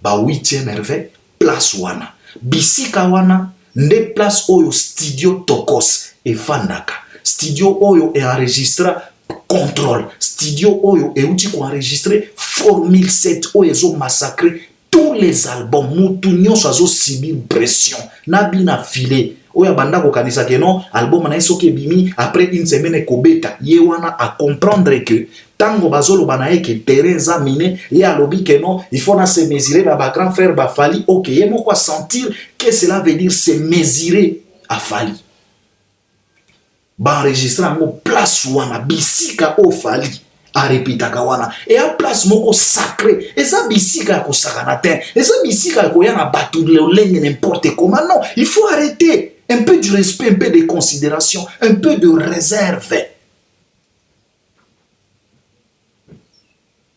S2: Ba 8e merveille place wana. Bisika wana nde place oyo studio Tokos et Fandaka. Studio oyo e enregistra contrôle. Studio oyo e outi ko enregistrer Formule 7 oyo ezo massacrer tous les albums. Mutu nyonso azo subir pression. Nabina filé. Oya banda ko kanisa ke non album na iso ke bimi après une semaine kobeta. Ye wana a comprendre que tango bazolo banaye ke Teresa mine ye alobi ke non il faut na se mesurer na ba grand frère ba Fally. OK, ye moko sentir que cela veut dire se mesurer à Fally. Ba enregistrer ngo place wana bisika o Fally a répétaka wana et a place moko sacré et ça bisika ko sakana te et ça bisika ko yana batu le lenge n'importe comment. Non, il faut arrêter. Un peu de respect, un peu de considération, un peu de réserve.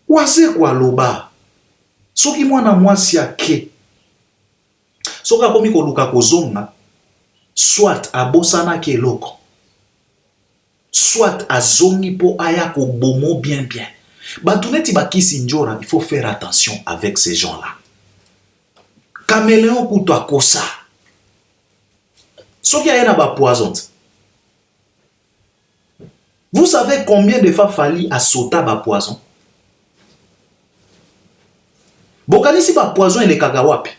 S2: Waze kwa loba. Soki mwana mwasi ake. Soka komi koluka kozonga. Soit abosana ke loko. Soit azongi po aya ko bomo bien. Batuneti bakisi njora, il faut faire attention avec ces gens-là. Caméléon kutwa kosa. Soki ayena ba poison. Vous savez combien de fois Fally a sauté ba poison? Bokanisi ba poison et les kagawapi.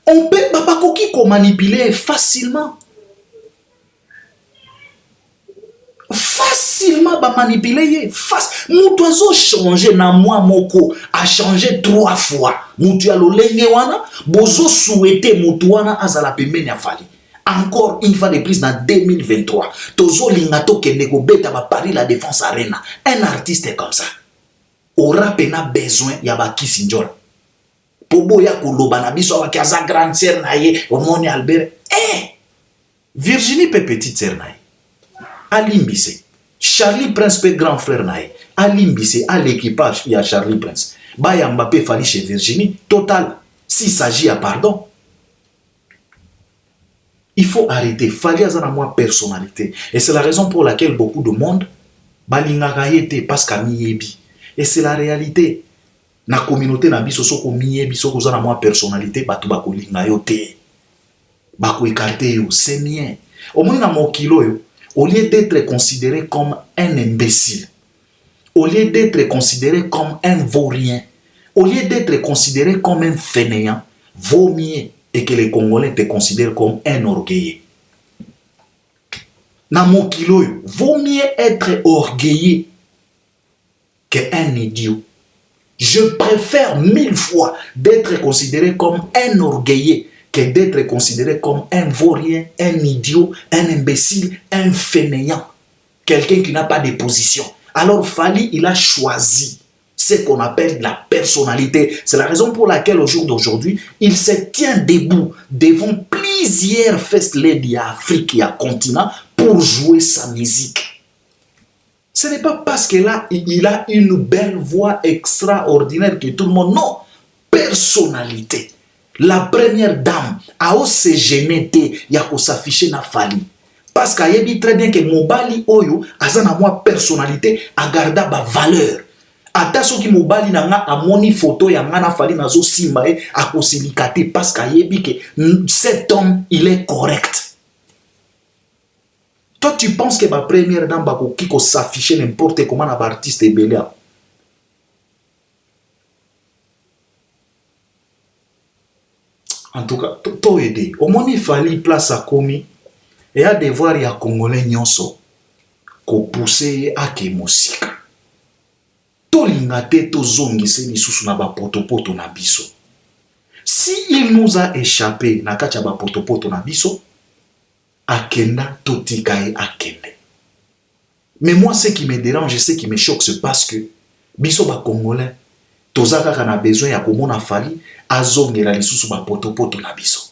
S2: On peut ba koki ko manipuler facilement. Facilement ba manipuler mutu azo changer na moi moko a changé 3 fois. Mutu ya lolenge wana bozo souhaiter mutu wana azala pembeni ya Fally. Encore une fois de plus dans 2023. Tozo lingato keneko beta ba Paris la Défense Arena. Un artiste comme ça aura pena besoin ya ba Kissinger. Pobo ya koloba na biso wa kaza grande sœur na ye omoni Albert. Virginie pe petite sœur na ye. Alimbise. Charlie Prince pe grand frère na ye. Alimbise à l'équipage ya Charlie Prince. Ba ya Mbappé Fally chez Virginie total. S'il s'agit à pardon. Il faut arrêter. Fally a moins personnalité. Et c'est la raison pour laquelle beaucoup de monde balingaka parce qu'à miyebi. Et c'est la réalité. Na communauté na biso soko miyebi soko za na moins personnalité batu bako linga yo te. Bako écarter yo, c'est mien. Au moins na mokilo yo, au lieu d'être considéré comme un imbécile, au lieu d'être considéré comme un vaurien, au lieu d'être considéré comme un fainéant, vaut mieux et que les Congolais te considèrent comme un orgueilleux. Na mokilo yo, vaut mieux être orgueilleux qu'un idiot. Je préfère 1000 fois d'être considéré comme un orgueilleux que d'être considéré comme un vaurien, un idiot, un imbécile, un fainéant. Quelqu'un qui n'a pas de position. Alors Fally, il a choisi ce qu'on appelle la personnalité. C'est la raison pour laquelle au jour d'aujourd'hui, il se tient debout devant plusieurs first ladies à Afrique et à continent pour jouer sa musique. Ce n'est pas parce qu'il a une belle voix extraordinaire que tout le monde... Non, personnalité. La première dame a aussi gêné il y a s'afficher na Fally. Parce qu'il dit très bien que Mobali Oyo a na moi personnalité a garda ba valeur. Ata soki mobali na nga amoni photo ya nga na Fally nazo simba a kosilikate parce qu'il que cet homme il est correct. Toi tu penses que ma première dame va ko s'afficher n'importe comment na artiste Belia. En tout cas, to aider. Au moins il fallait place à commis et à devoir ya Congolais nyonso. ko pousser ake mosika. Tolinga te tozongise lisusu na ba potopoto na biso. Si il nous a échappé na kati ya ba potopoto na biso, akenda totika e akende. Mais moi, ce qui me dérange, ce qui me choque, c'est parce que biso ba Congolais, tozaka kana besoin ya komona fali azongela lisusu ba potopoto na biso.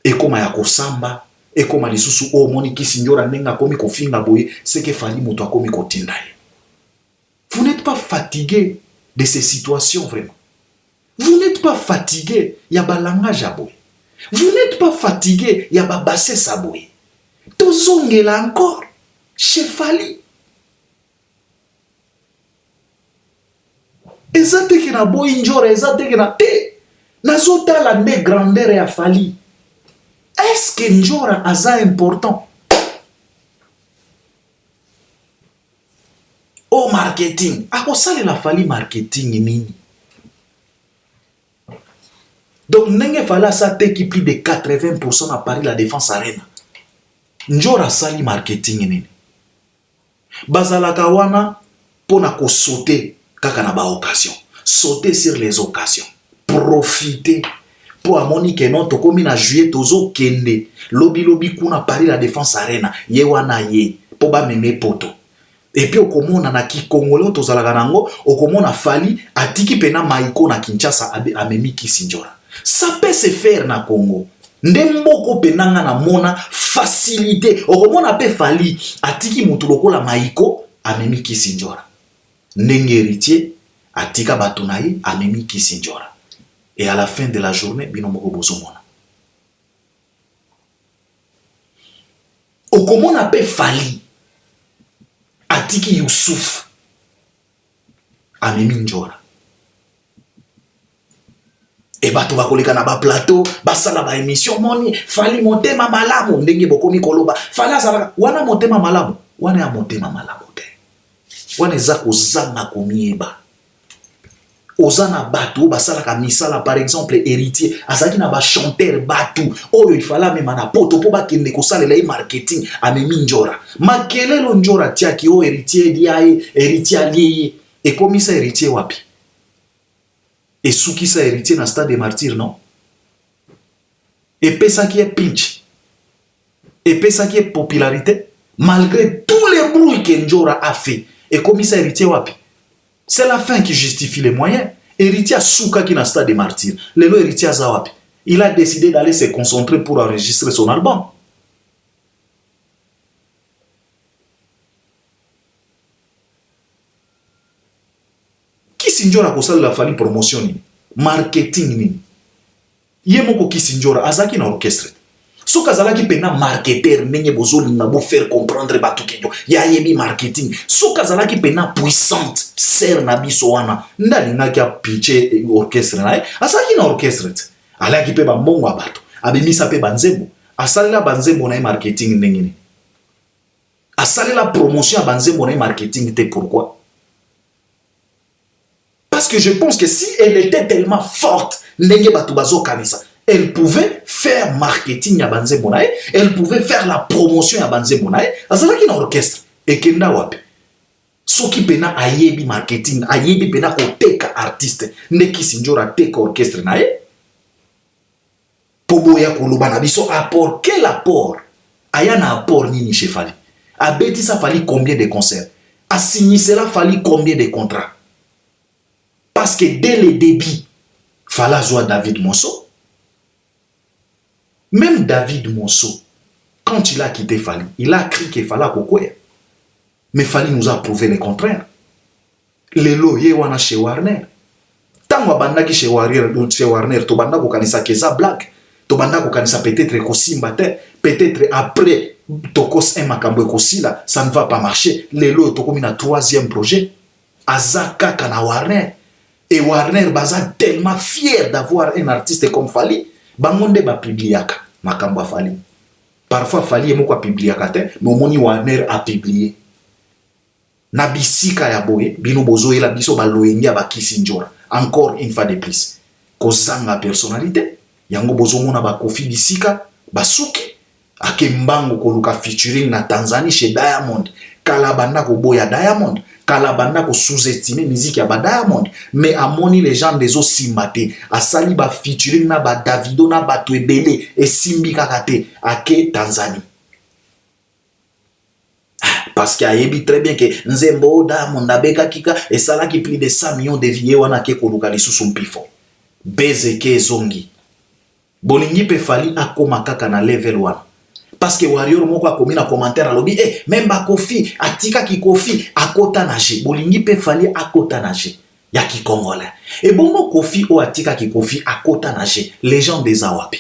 S2: Ekoma ya kosamba, ekoma lisusu o moni kisinjora nenga komi kofinga boye, c'est que fali muto akomi kotinda ye. Vous n'êtes pas fatigué de ces situations vraiment. Vous n'êtes pas fatigué, ya ba langage aboye. Vous n'êtes pas fatigué, ya ba basse saboye. Tozongela encore chez Fali. Ezate ke na boy njora, ezate ke na te. Nazota la ne grandeur ya Fali. Est-ce que njora aza important? Au marketing. Ako sale la Fali marketing nini? Donc, nenge fala sa te qui plus de 80% à Paris la Défense Arena. Njora sali marketing nini. Bazalaka wana pona ko sauter kaka na ba occasion. Sauter sur les occasions. Profiter. Pour amoni ke non tokomi na juillet tozo kende. Lobi kuna Paris la Défense Arena. Ye wana ye. Po ba meme poto. Et puis okomona na ki Congolais tozalaka nango, okomona Fali atiki pena maiko na Kinshasa amemi Kisinjora. Ça peut se faire na Congo. Ndemboko penanga na mona facilité. Okomona pe Fali atiki mutu lokola maiko amemi Kisinjora. Ndenge héritier atika batunaye amemi Kisinjora. Et à la fin de la journée binomoko bozomona. Okomona pe Fali atiki Youssouf amemi Njora. Et bato bakoleka na ba plateau, basala ba émission moni, Fali motema malamu ndenge bokomi koloba. Fala sala wana motema malamu, wana ya motema malamu te. Wana za kozanga komieba. Ozana batu basala ka misala par exemple héritier, azaki na ba chanteur batu. Oyo ifala mema na poto po bakende kosalela marketing amemi Njora. Makelelo Njora tiaki o héritier diaye, héritier aliye. Et comme ça héritier wapi? Et souki sa héritier na stade des martyrs, non? Et puis ça qui est pinch. Et puis ça qui est popularité. Malgré tous les bruits que Njora a fait. Et comme ça héritier wapi? C'est la fin qui justifie les moyens. Héritier souka qui na stade des martyrs. Lelo héritier zawapi. Il a décidé d'aller se concentrer pour enregistrer son album. Kisinjora kosala la Fali promotion ni marketing ni yemoko Kisinjora azaki na orchestre soka zalaki pena marketeur nenge bozolinga bo faire comprendre batu kenyo ya yebi marketing soka zalaki pena puissante ser na biso wana ndalinga kia pitche orchestre na azaki na orchestre alaki pe ba mbongo abatu abimisa pe banzembo asalela banzembo na marketing ndenge ni asalela promotion ya banzembo na marketing te pourquoi? Parce que je pense que si elle était tellement forte, elle pouvait faire marketing à Banze Monae, elle pouvait faire la promotion à Banze Monae, à cela qui est orchestre. Et Kenda Wapi. Ce qui pena ayebi marketing, ayebi pena koteka artiste, ne Kisinjora teka orchestre nae. Poboya kolubana biso apport. Quel apport? Ayana apport nini chez Fali? A Betty ça Fali combien de concerts? A signé cela Fali combien de contrats? Parce que dès le début, fallait jouer David Monceau. Même David Monceau, quand il a quitté Fali, il a crié qu'il fallait Kokoya. Mais Fali nous a prouvé le contraire. Lelo yewana chez Warner. Tant que chez Warner, to banda ko kanisa keza black, to banda ko kanisa peut-être ko simbate, peut-être après tokos un makambo kosila, ça ne va pas marcher. Lelo to comme na troisième projet, Azaka kana Warner. Et Warner baza tellement fier d'avoir un artiste comme Fali, bangonde ba publiaka makambo Fali. Parfois Fali est moko publiaka te, mais moni Warner a publié. Na bisika ya boye, bino bozo ela biso ba loengia ba Kisinjora. Encore une fois de plus. Kozanga personnalité, yango bozo mona ba Kofi bisika, ba Suki, akembango koluka featuring na Tanzanie chez Diamond. Kalabanda ko boya Diamond, Kalabanda ko sous-estimer musique ya ba Diamond, mais amoni les gens des autres simate, asali ba featuring na ba Davido na ba Twebele et Simbi kakate ake Tanzanie. Parce qu'il a dit très bien que Nzembo Diamond abeka kika et ça là qui plus de 100 millions de vidéos wana ke kolukali sous son pifo. Bezeke zongi. Bolingi pe fali akoma kaka na level 1. Parce que Warrior moko a commis un commentaire à lobby, même ba Kofi, atika ki Kofi, akota nage. Bolingi pe fali akota nage. Ya ki Congolais. Et bongo Kofi ou atika ki Kofi, akota nage. Légende des Awapi.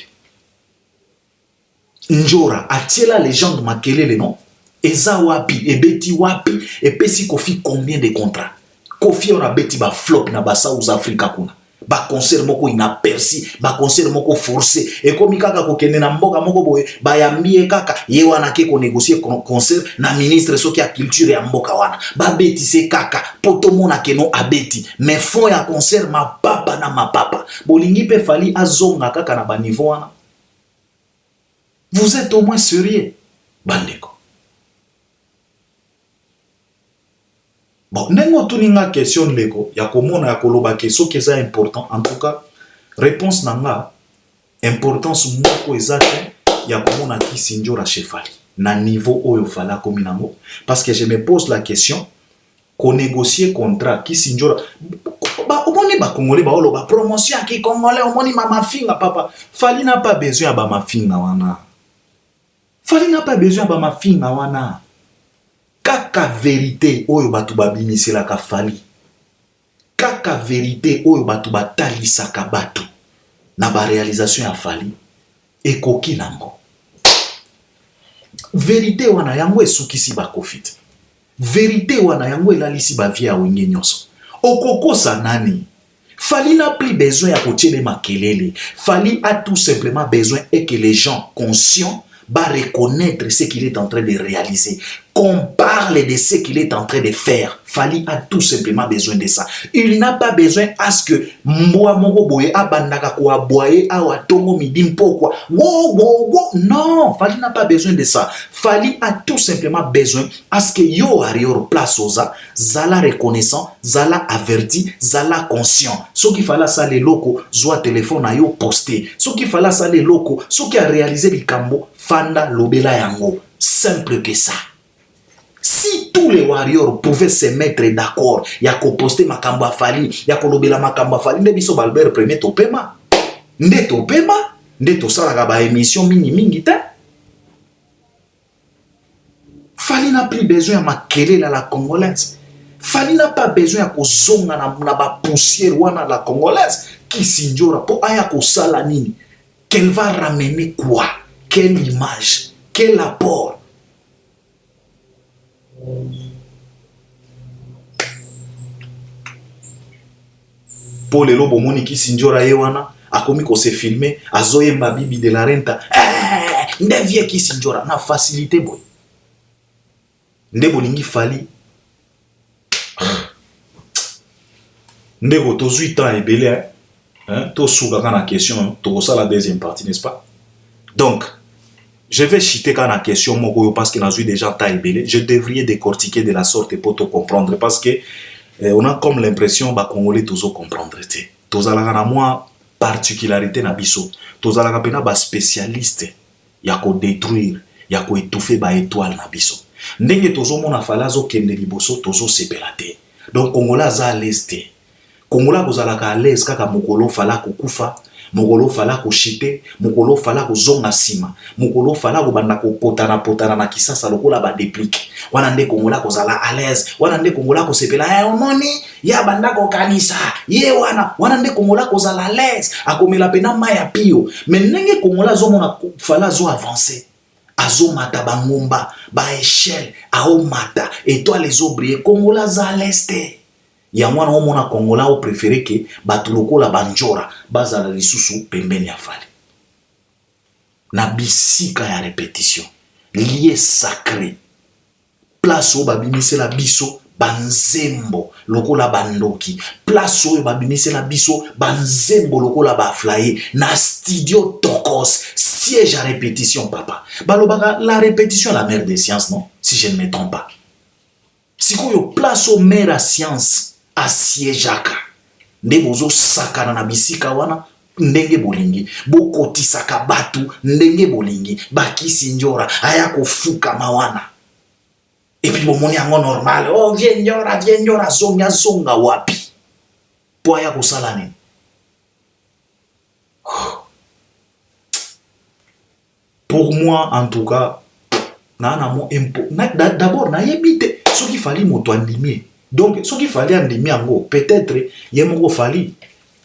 S2: Njora, atiela légende makelele non? Eza wapi, et beti wapi, et pesi Kofi combien de contrats? Kofi on a beti ba flop na ba South Africa kuna. Ba concert moko inaperci, ba concert moko forcé. Et comme kaka ko kende na mboka moko boye, ba yambie kaka, ye wana ke ko négocier concert na ministre soki ya culture ya mboka wana. Ba beti se kaka, poto mona keno abeti. Mais fond ya concert ma papa na ma papa. Bolingi pe fali azonga kaka na ba niveau wana. Vous êtes au moins sérieux, bandeko. Bon, nengo tuninga question leko, ya komona ya koloba question qui est important. En tout cas, réponse nanga, importance moko ezate, ya komona ki sinjora chefali. Na niveau oyo fala kominango. Parce que je me pose la question, qu'on négocie contrat ki sinjora, ba omoni ba congolais ba olo ba promotion ki congolais omoni mama finga papa. Fali n'a pas besoin ba ma finga wana. Fali n'a pas besoin ba ma finga wana. Kaka vérité oyo batu babimisela ka fali. Kaka vérité oyo batu batalisa ka batu. Na ba réalisation ya fali. Ekoki nango. Vérité wana yango esukisi ba kofit. Vérité wana yango elalisi ba vie ya wenge nyonso. Okokosa nani? Fali n'a plus besoin ya kotiele makelele. Fali a tout simplement besoin et que les gens conscients va reconnaître ce qu'il est en train de réaliser. Qu'on parle de ce qu'il est en train de faire. Fali a tout simplement besoin de ça. Il n'a pas besoin à ce que Mboa Mongo Boye Abandaka Kwa Boye Awa Tongo Midim Pokwa. Non, Fali n'a pas besoin de ça. Fali a tout simplement besoin à ce que Yo Arior place osa, Zala reconnaissant, Zala averti, Zala conscient. Ce qu'il fallait ça les locaux, Zoa téléphone à Yo posté. Ce qu'il fallait ça les locaux, ce qui a réalisé le Kambo, Fanda Lobela Yango. Simple que ça. Si tous les warriors pouvaient se mettre d'accord, il y a qu'à poster Makamba Fali, il y a qu'à lobela Makamba Fali, ne biso Balbert premier topema. Nde topema, nde to sala ba émission mingi te. Fali n'a plus besoin de maquiller la congolaise. Fali n'a pas besoin de zonga na ba poussière wana la congolaise qui sinjora po aya ko sala nini. Qu'elle va ramener quoi? Quelle image? Quel apport? Pour les lobos moni qui sinjora yewana akomi ko se filmer azoye mabibi de la renta ndevie ki sinjora na facilité boy nde bolingi fali nde ko to 8 ans ebele hein to souka kana question to ça la deuxième partie n'est-ce pas? Donc je vais chiter quand la question parce que nous déjà taillé. Je devrais décortiquer de la sorte pour te comprendre parce que on a comme l'impression que les Congolais tous comprendre. Tous à moi particularité na biso. Tous à la spécialiste. Il y a qu'à détruire, il y a qu'à étouffer ba étoile na biso. Ndenge tozo mona falazo kende liboso tozo sepelate. Donc Congolais za l'est. Congolais bozalaka à l'aise kaka mokolo fala kokufa. Mokolo fala ko chite, mokolo fala ko zonga sima, mokolo fala ko banda ko potana na kisasa lokola ba déplique. Wana nde Kongola ko zala à l'aise, wana nde Kongola ko sepela omoni ya banda ko kanisa. Ye wana nde Kongola ko zala à l'aise, akomela pena maya pio. Mais ndenge Kongola zo mona fala zo avancer. Azo mata bangomba, ba échelle, ao mata, étoile zo briller Kongola za à l'est. Ya mwana omona Kongola o préféré que batuloko la banjora bazala lisusu pembeni ya fali. Na bisika ya répétition, lié sacré. Place o babimise la biso banzembo lokola bandoki. Place o babimise la biso banzembo lokola baflaye na studio Tokos, siège à répétition papa. Balobaka la répétition la mère des sciences non, si je ne me trompe pas. sikoyo place au maire à science asiégeaka nde bozo sakana na bisika wana ndenge bolingi bokotisaka batu ndenge bolingi bakisi njora aya kofuka mawana et puis bomoni yango normal oh viens njora zonga wapi po aya kosala nini. Pour moi en tout cas d'abord nayebi te soki fali moto andimi donc soki fali andimi yango peut-être ye moko fali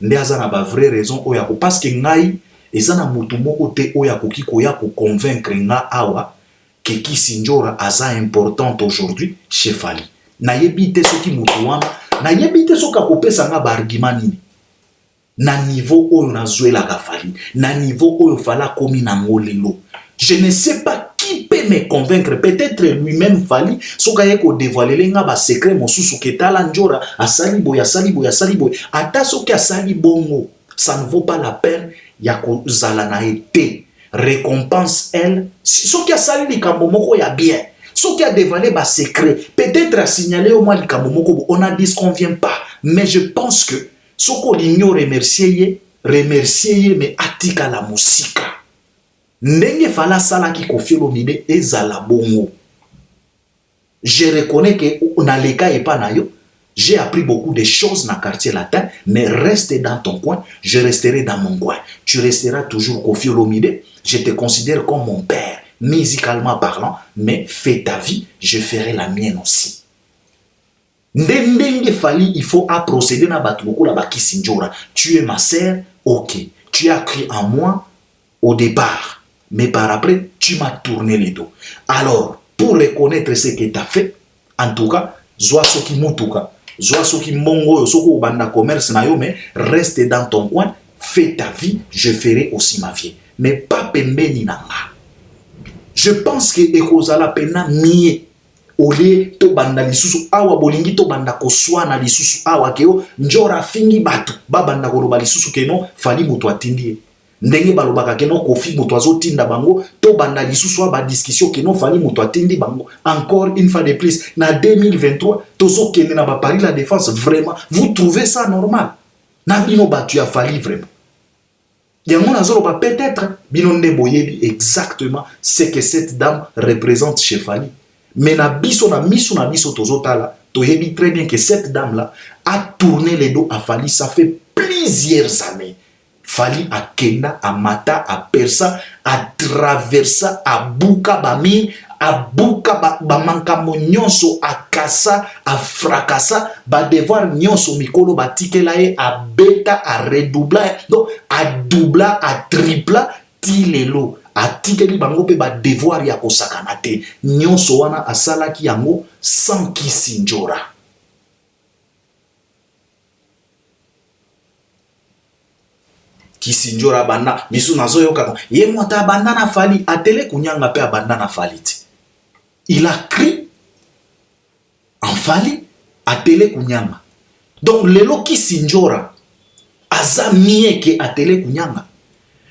S2: nde aza na ba vraie raison oya ko parce que ngai eza na moto moko te oya koki koya ko convaincre nga awa que Kisi Njora aza importante aujourd'hui chez Fali. Nayebi te soki moto wana nayebi te soki akopesa nga ba argument nini na niveau oyo nazwelaka Fali na niveau oyo Fala komi nango lelo. Je ne sais pas qui peut me convaincre. Peut-être lui-même Fali. Soka yeko dévoiler lenga ba secret mosusu ketala Njora asali boya. Ata soki asali bongo, ça ne vaut pas la peine yako zala na été. Récompense elle. Soki asali likambo moko ya bien. Soki a dévoilé ba secret. Peut-être a signalé au moins likambo moko. On a dit ce qu'on vient pas. Mais je pense que soko l'igno remercier mais atika la musika. Ndenge Fala sala ki kofielo mide ezala bongo. Je reconnais que na leka et pas na yo, j'ai appris beaucoup de choses dans le quartier latin, mais reste dans ton coin, je resterai dans mon coin. Tu resteras toujours kofielo mide, je te considère comme mon père, musicalement parlant, mais fais ta vie, je ferai la mienne aussi. Ndenge Fali, il faut à procéder na batuboko la Kisi Njora. Tu es ma sœur, ok. Tu as cru en moi au départ. Mais par après, tu m'as tourné les dos. Alors, pour reconnaître ce que tu as fait, en tout cas, Zoa Soki Mutuka, Zoa Soki Mongo, Soko Banda Commerce Nayo, mais reste dans ton coin, fais ta vie, je ferai aussi ma vie. Mais pas Pembeni Nanga. Je pense que Ekozala Pena Mie, Ole to banda lisusu awa bolingi to banda koswana lisusu awa keo, Njora fingi batu, ba banda koloba lisusu keno, Fali mutu atindie. Ndenge balobaka keno kofi moto azotinda bango to banda lisusu ba discussion keno Fali moto atindi bango encore une fois de plus na 2023 tozo kende na ba Paris la défense vraiment vous trouvez ça normal na bino batu ya Fali vraiment yango nazolo ba peut-être bino nde boyebi exactement ce que cette dame représente chez Fali mais na biso na miso na biso tozotala toyebi très bien que cette dame là a tourné les dos à Fali ça fait plusieurs années. Fali a kenda, a mata, a persa, a traversa, a buka bami, a buka ba mankamo nyonso, a kasa, a fracassa, ba devoir nyonso mikolo ba tikelae, a beta, a redoubla, donc a doubla, a tripla, tilelo, a tikeli bango pe ba devoir ya kosakanate, nyonso wana asala ki yango sans Kisi Njora. Kisi Njora banda misu nazo yoka ye mwata banda na Fali atele kunyanga pe abanda na Fali ti. Il a crié en Fali atele kunyanga. Donc lelo Kisi Njora aza mieke atele kunyanga.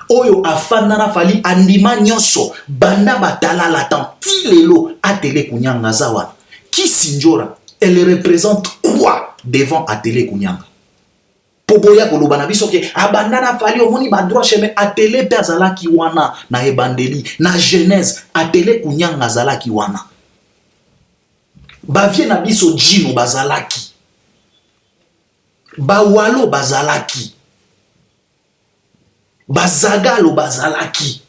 S2: Oyo afanda na Fali andima nyonso banda batala latan ti lelo atele kunyanga zawa. Kisi Njora elle représente quoi devant atele kunyanga? Poboya koloba na biso ke abandana Fali omoni ba droit chemin atele pe azalaki wana na ebandeli na Genèse atele kunyanga azalaki wana ba vie na biso jino bazalaki ba walo bazalaki bazagalo bazalaki.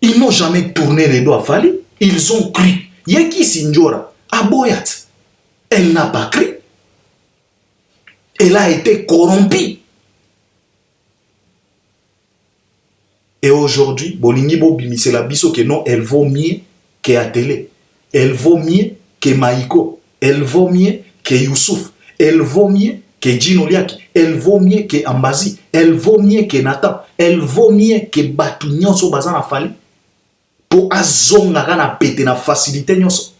S2: Ils n'ont jamais tourné les doigts à Fali, ils ont cru. Kisi Njora aboyat, elle n'a pas cru. Elle a été corrompue. Et aujourd'hui, Bolingi Bobimi, c'est la biso que non, elle vaut mieux que Atélé. Elle vaut mieux que Maïko. Elle vaut mieux que Youssouf. Elle vaut mieux que Djinoliaki. Elle vaut mieux que Ambazi. Elle vaut mieux que Nathan. Elle vaut mieux que Batu Nyonso Bazana Fali. Pour azonga kana pété na facilité Nyonso.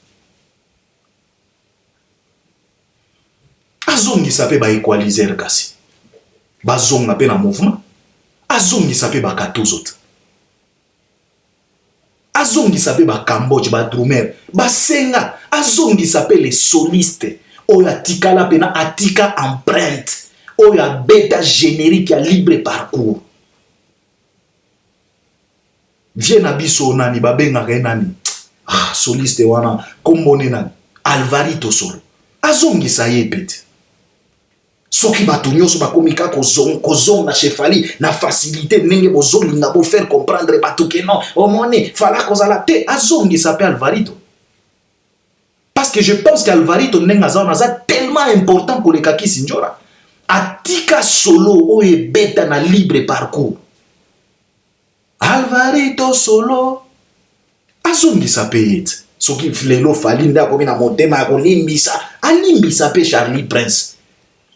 S2: Azongi sape ba equaliser kasi. Bazonga pe na mouvement. Azongi sape ba katozot. azongisa pe ba Cambodge ba drummer basenga azongisa pe les solistes oyo atikala pena atika empreinte oyo abeta générique ya libre parcours vie na biso nani babengaka nani soliste wana kombone nani Alvarito Solo azongisa ye pete soki bato nyonso bakomika kozonga chez Fally na facilité ndenge bozolinga bo faire comprendre bato ke non omone fala kozala te azongisa pe Alvarito parce que je pense que Alvarito ndenge aza tellement important koleka Kisinjora atika solo oyo ebeta na libre parcours Alvarito Solo azongisa pe yete soki lelo Fally nde akomi na motema ya kolimbisa alimbisa pe Charlie Prince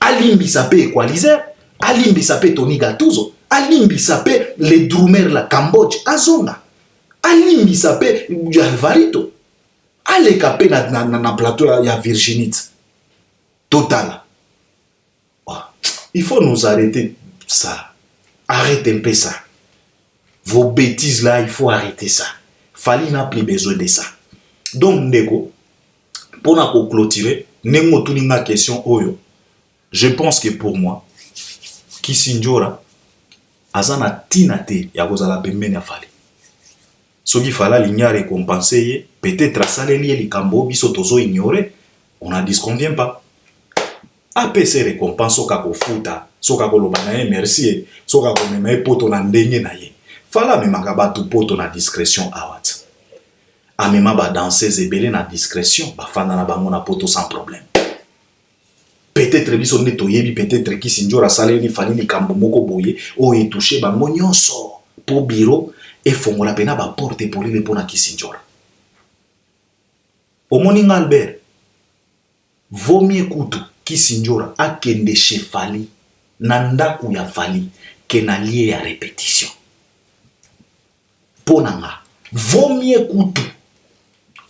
S2: alimbisa pe Equalizer alimbisa pe Tony Gattuso alimbisa pe les drummers la Cambodge azonga alimbisa pe Alvarito aleka pe na plateau ya Virginite total. Il faut nous arrêter ça. Arrêtez un peu ça. Vos bêtises là, il faut arrêter ça. Fally n'a plus besoin de ça. Donc, Ndeko, pour nous clôturer, Nemo Tuninga question Oyo. Je pense que pour moi, Kisinjora, Azana Tinate, Yagozala Bemene Fally. Ce qu'il fallait l'ignorer récompenser, peut-être à Saleli et Likambo, Bisotozo ignorer, on n'en disconvient pas. APC récompense soka ko futa soka ko lobana merci soka ko mema poto na ndenge na ye fala memaka batu poto na discrétion awat amema ba danseuse ebele na discrétion ba fanda na bango na poto sans problème peut-être biso neto yebi peut-être Kisinjora saleli Fally Likambo moko boye o e toucher bango nyonso po biro e fongola pena ba porte polele pona Kisinjora omoninga Albert vaut mieux kutu Kisinjora akende chez Fally na ndaku ya Fally ke na lie ya répétition ponanga vaut mieux kutu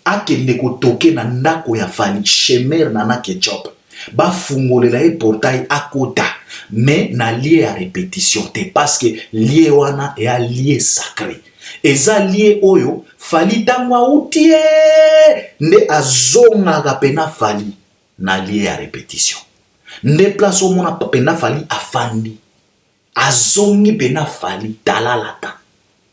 S2: akende kotoke na ndaku ya Fally chemer na ketchup ba fungolela e portail akota mais na lie ya répétition te parce que lie wana ya lie sacré eza lie oyo Fally tangwa utie nde azonga pena Fally na lie ya répétition nde place au mona pena Fally afandi azongi pena Fally talalata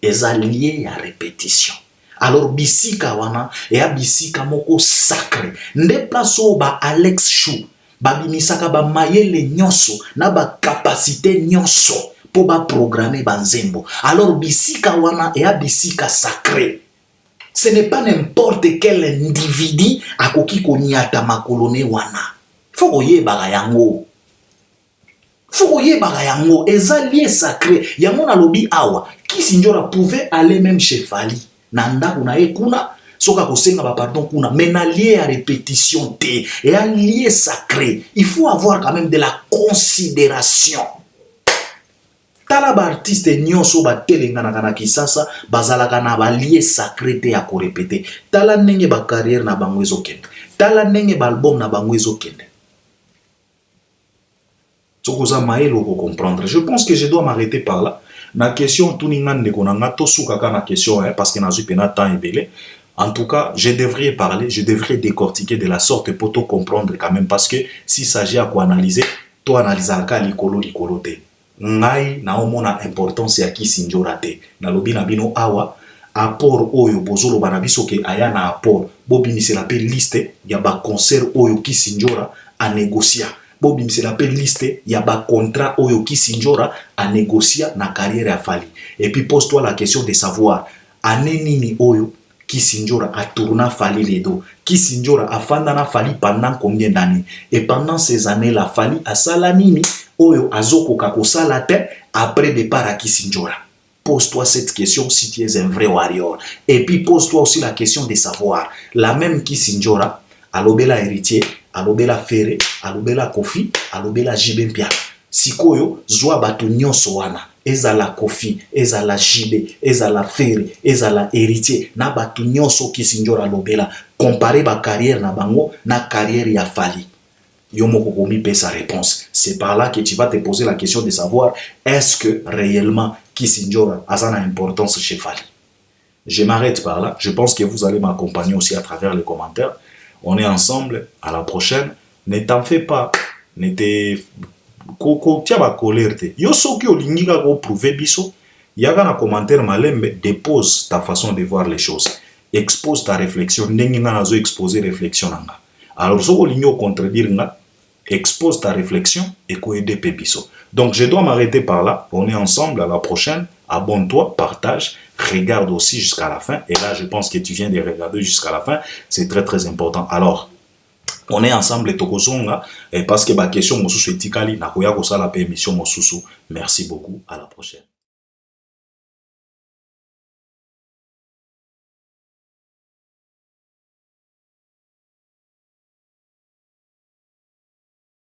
S2: eza lie ya répétition alors bisika wana ya bisika moko sacré nde place au ba Alex Chou babimisaka ba mayele nyonso na ba capacité nyonso po ba programmer banzembo alors bisika wana ya bisika sacré. Ce n'est pas n'importe quel individu à koki konyata makolone wana. Faut yeba yango. Faut yeba yango. Ezalié sacré. Yango na lobi awa. Kisinjora pouvait aller même chez Fally. Nanda kuna kuna. Soka kosenga ba pardon kuna. Mais na lié à répétition té. Et à lié sacré. Il faut avoir quand même de la considération. Tala ba artiste nyonso ba telenga na kana kisasa bazalaka na ba lié sacré te ya ko répéter tala ndenge ba carrière na bango ezokende tala ndenge ba album na bango ezokende sokoza maelo ko comprendre. Je pense que je dois m'arrêter par là na question tuninga ndeko na ngato suka kana question parce que na zu pena temps ebele. En tout cas, je devrais parler, je devrais décortiquer de la sorte pour tout comprendre quand même parce que s'il s'agit à quoi analyser, toi analyser ka likolo te. Ngai na omona importance ya Kisinjora te na lobi na bino awa apport oyo bozolo bana biso ke aya na apport bobimisela pe liste ya ba concert oyo Kisinjora a négocier bobimisela pe liste ya ba contrat oyo Kisinjora a négocier na carrière ya Fally et puis pose-toi la question de savoir année nini oyo Kisinjora a tourné Fally les dos Kisinjora a fanda na Fally pendant combien d'années et pendant ces années la Fally a sala nini oyo azoko kakosala te après départ à Kisinjora. Pose-toi cette question si tu es un vrai warrior. Et puis pose-toi aussi la question de savoir. La même Kisinjora, alobela héritier, alobela Ferré, alobela Kofi, alobela JB Mpiana. Sikoyo, zwa batu nyonso wana. Ezala Kofi, ezala JB, ezala Ferré, ezala héritier. Na batu nyonso Kisinjora alobela. Comparer ba carrière na bango na carrière ya Fally. Yomoko Komi paie sa réponse. C'est par là que tu vas te poser la question de savoir est-ce que réellement Kisinjora a une importance chez Fally.
S1: Je m'arrête par là. Je pense que vous allez m'accompagner aussi à travers les commentaires. On est ensemble. À la prochaine. Ne t'en fais pas. Ne te... Tia ba colère te. Yo soki olingi ka ko prouver biso. Yaga na commentaire malembe. Dépose ta façon de voir les choses. Expose ta réflexion. Ndenge nga nazo exposer réflexion nanga. Alors soko olingi o contredire nga. Expose ta réflexion et ko aider Pébiso. Donc je dois m'arrêter par là. On est ensemble. À la prochaine. Abonne-toi, partage, regarde aussi jusqu'à la fin. Et là, je pense que tu viens de regarder jusqu'à la fin. C'est très, très important. Alors, on est ensemble, Tokosonga, et parce que ma question, Mosusu Etikali, Nakoya Kosala, émission Mosusu. Merci beaucoup. À la prochaine.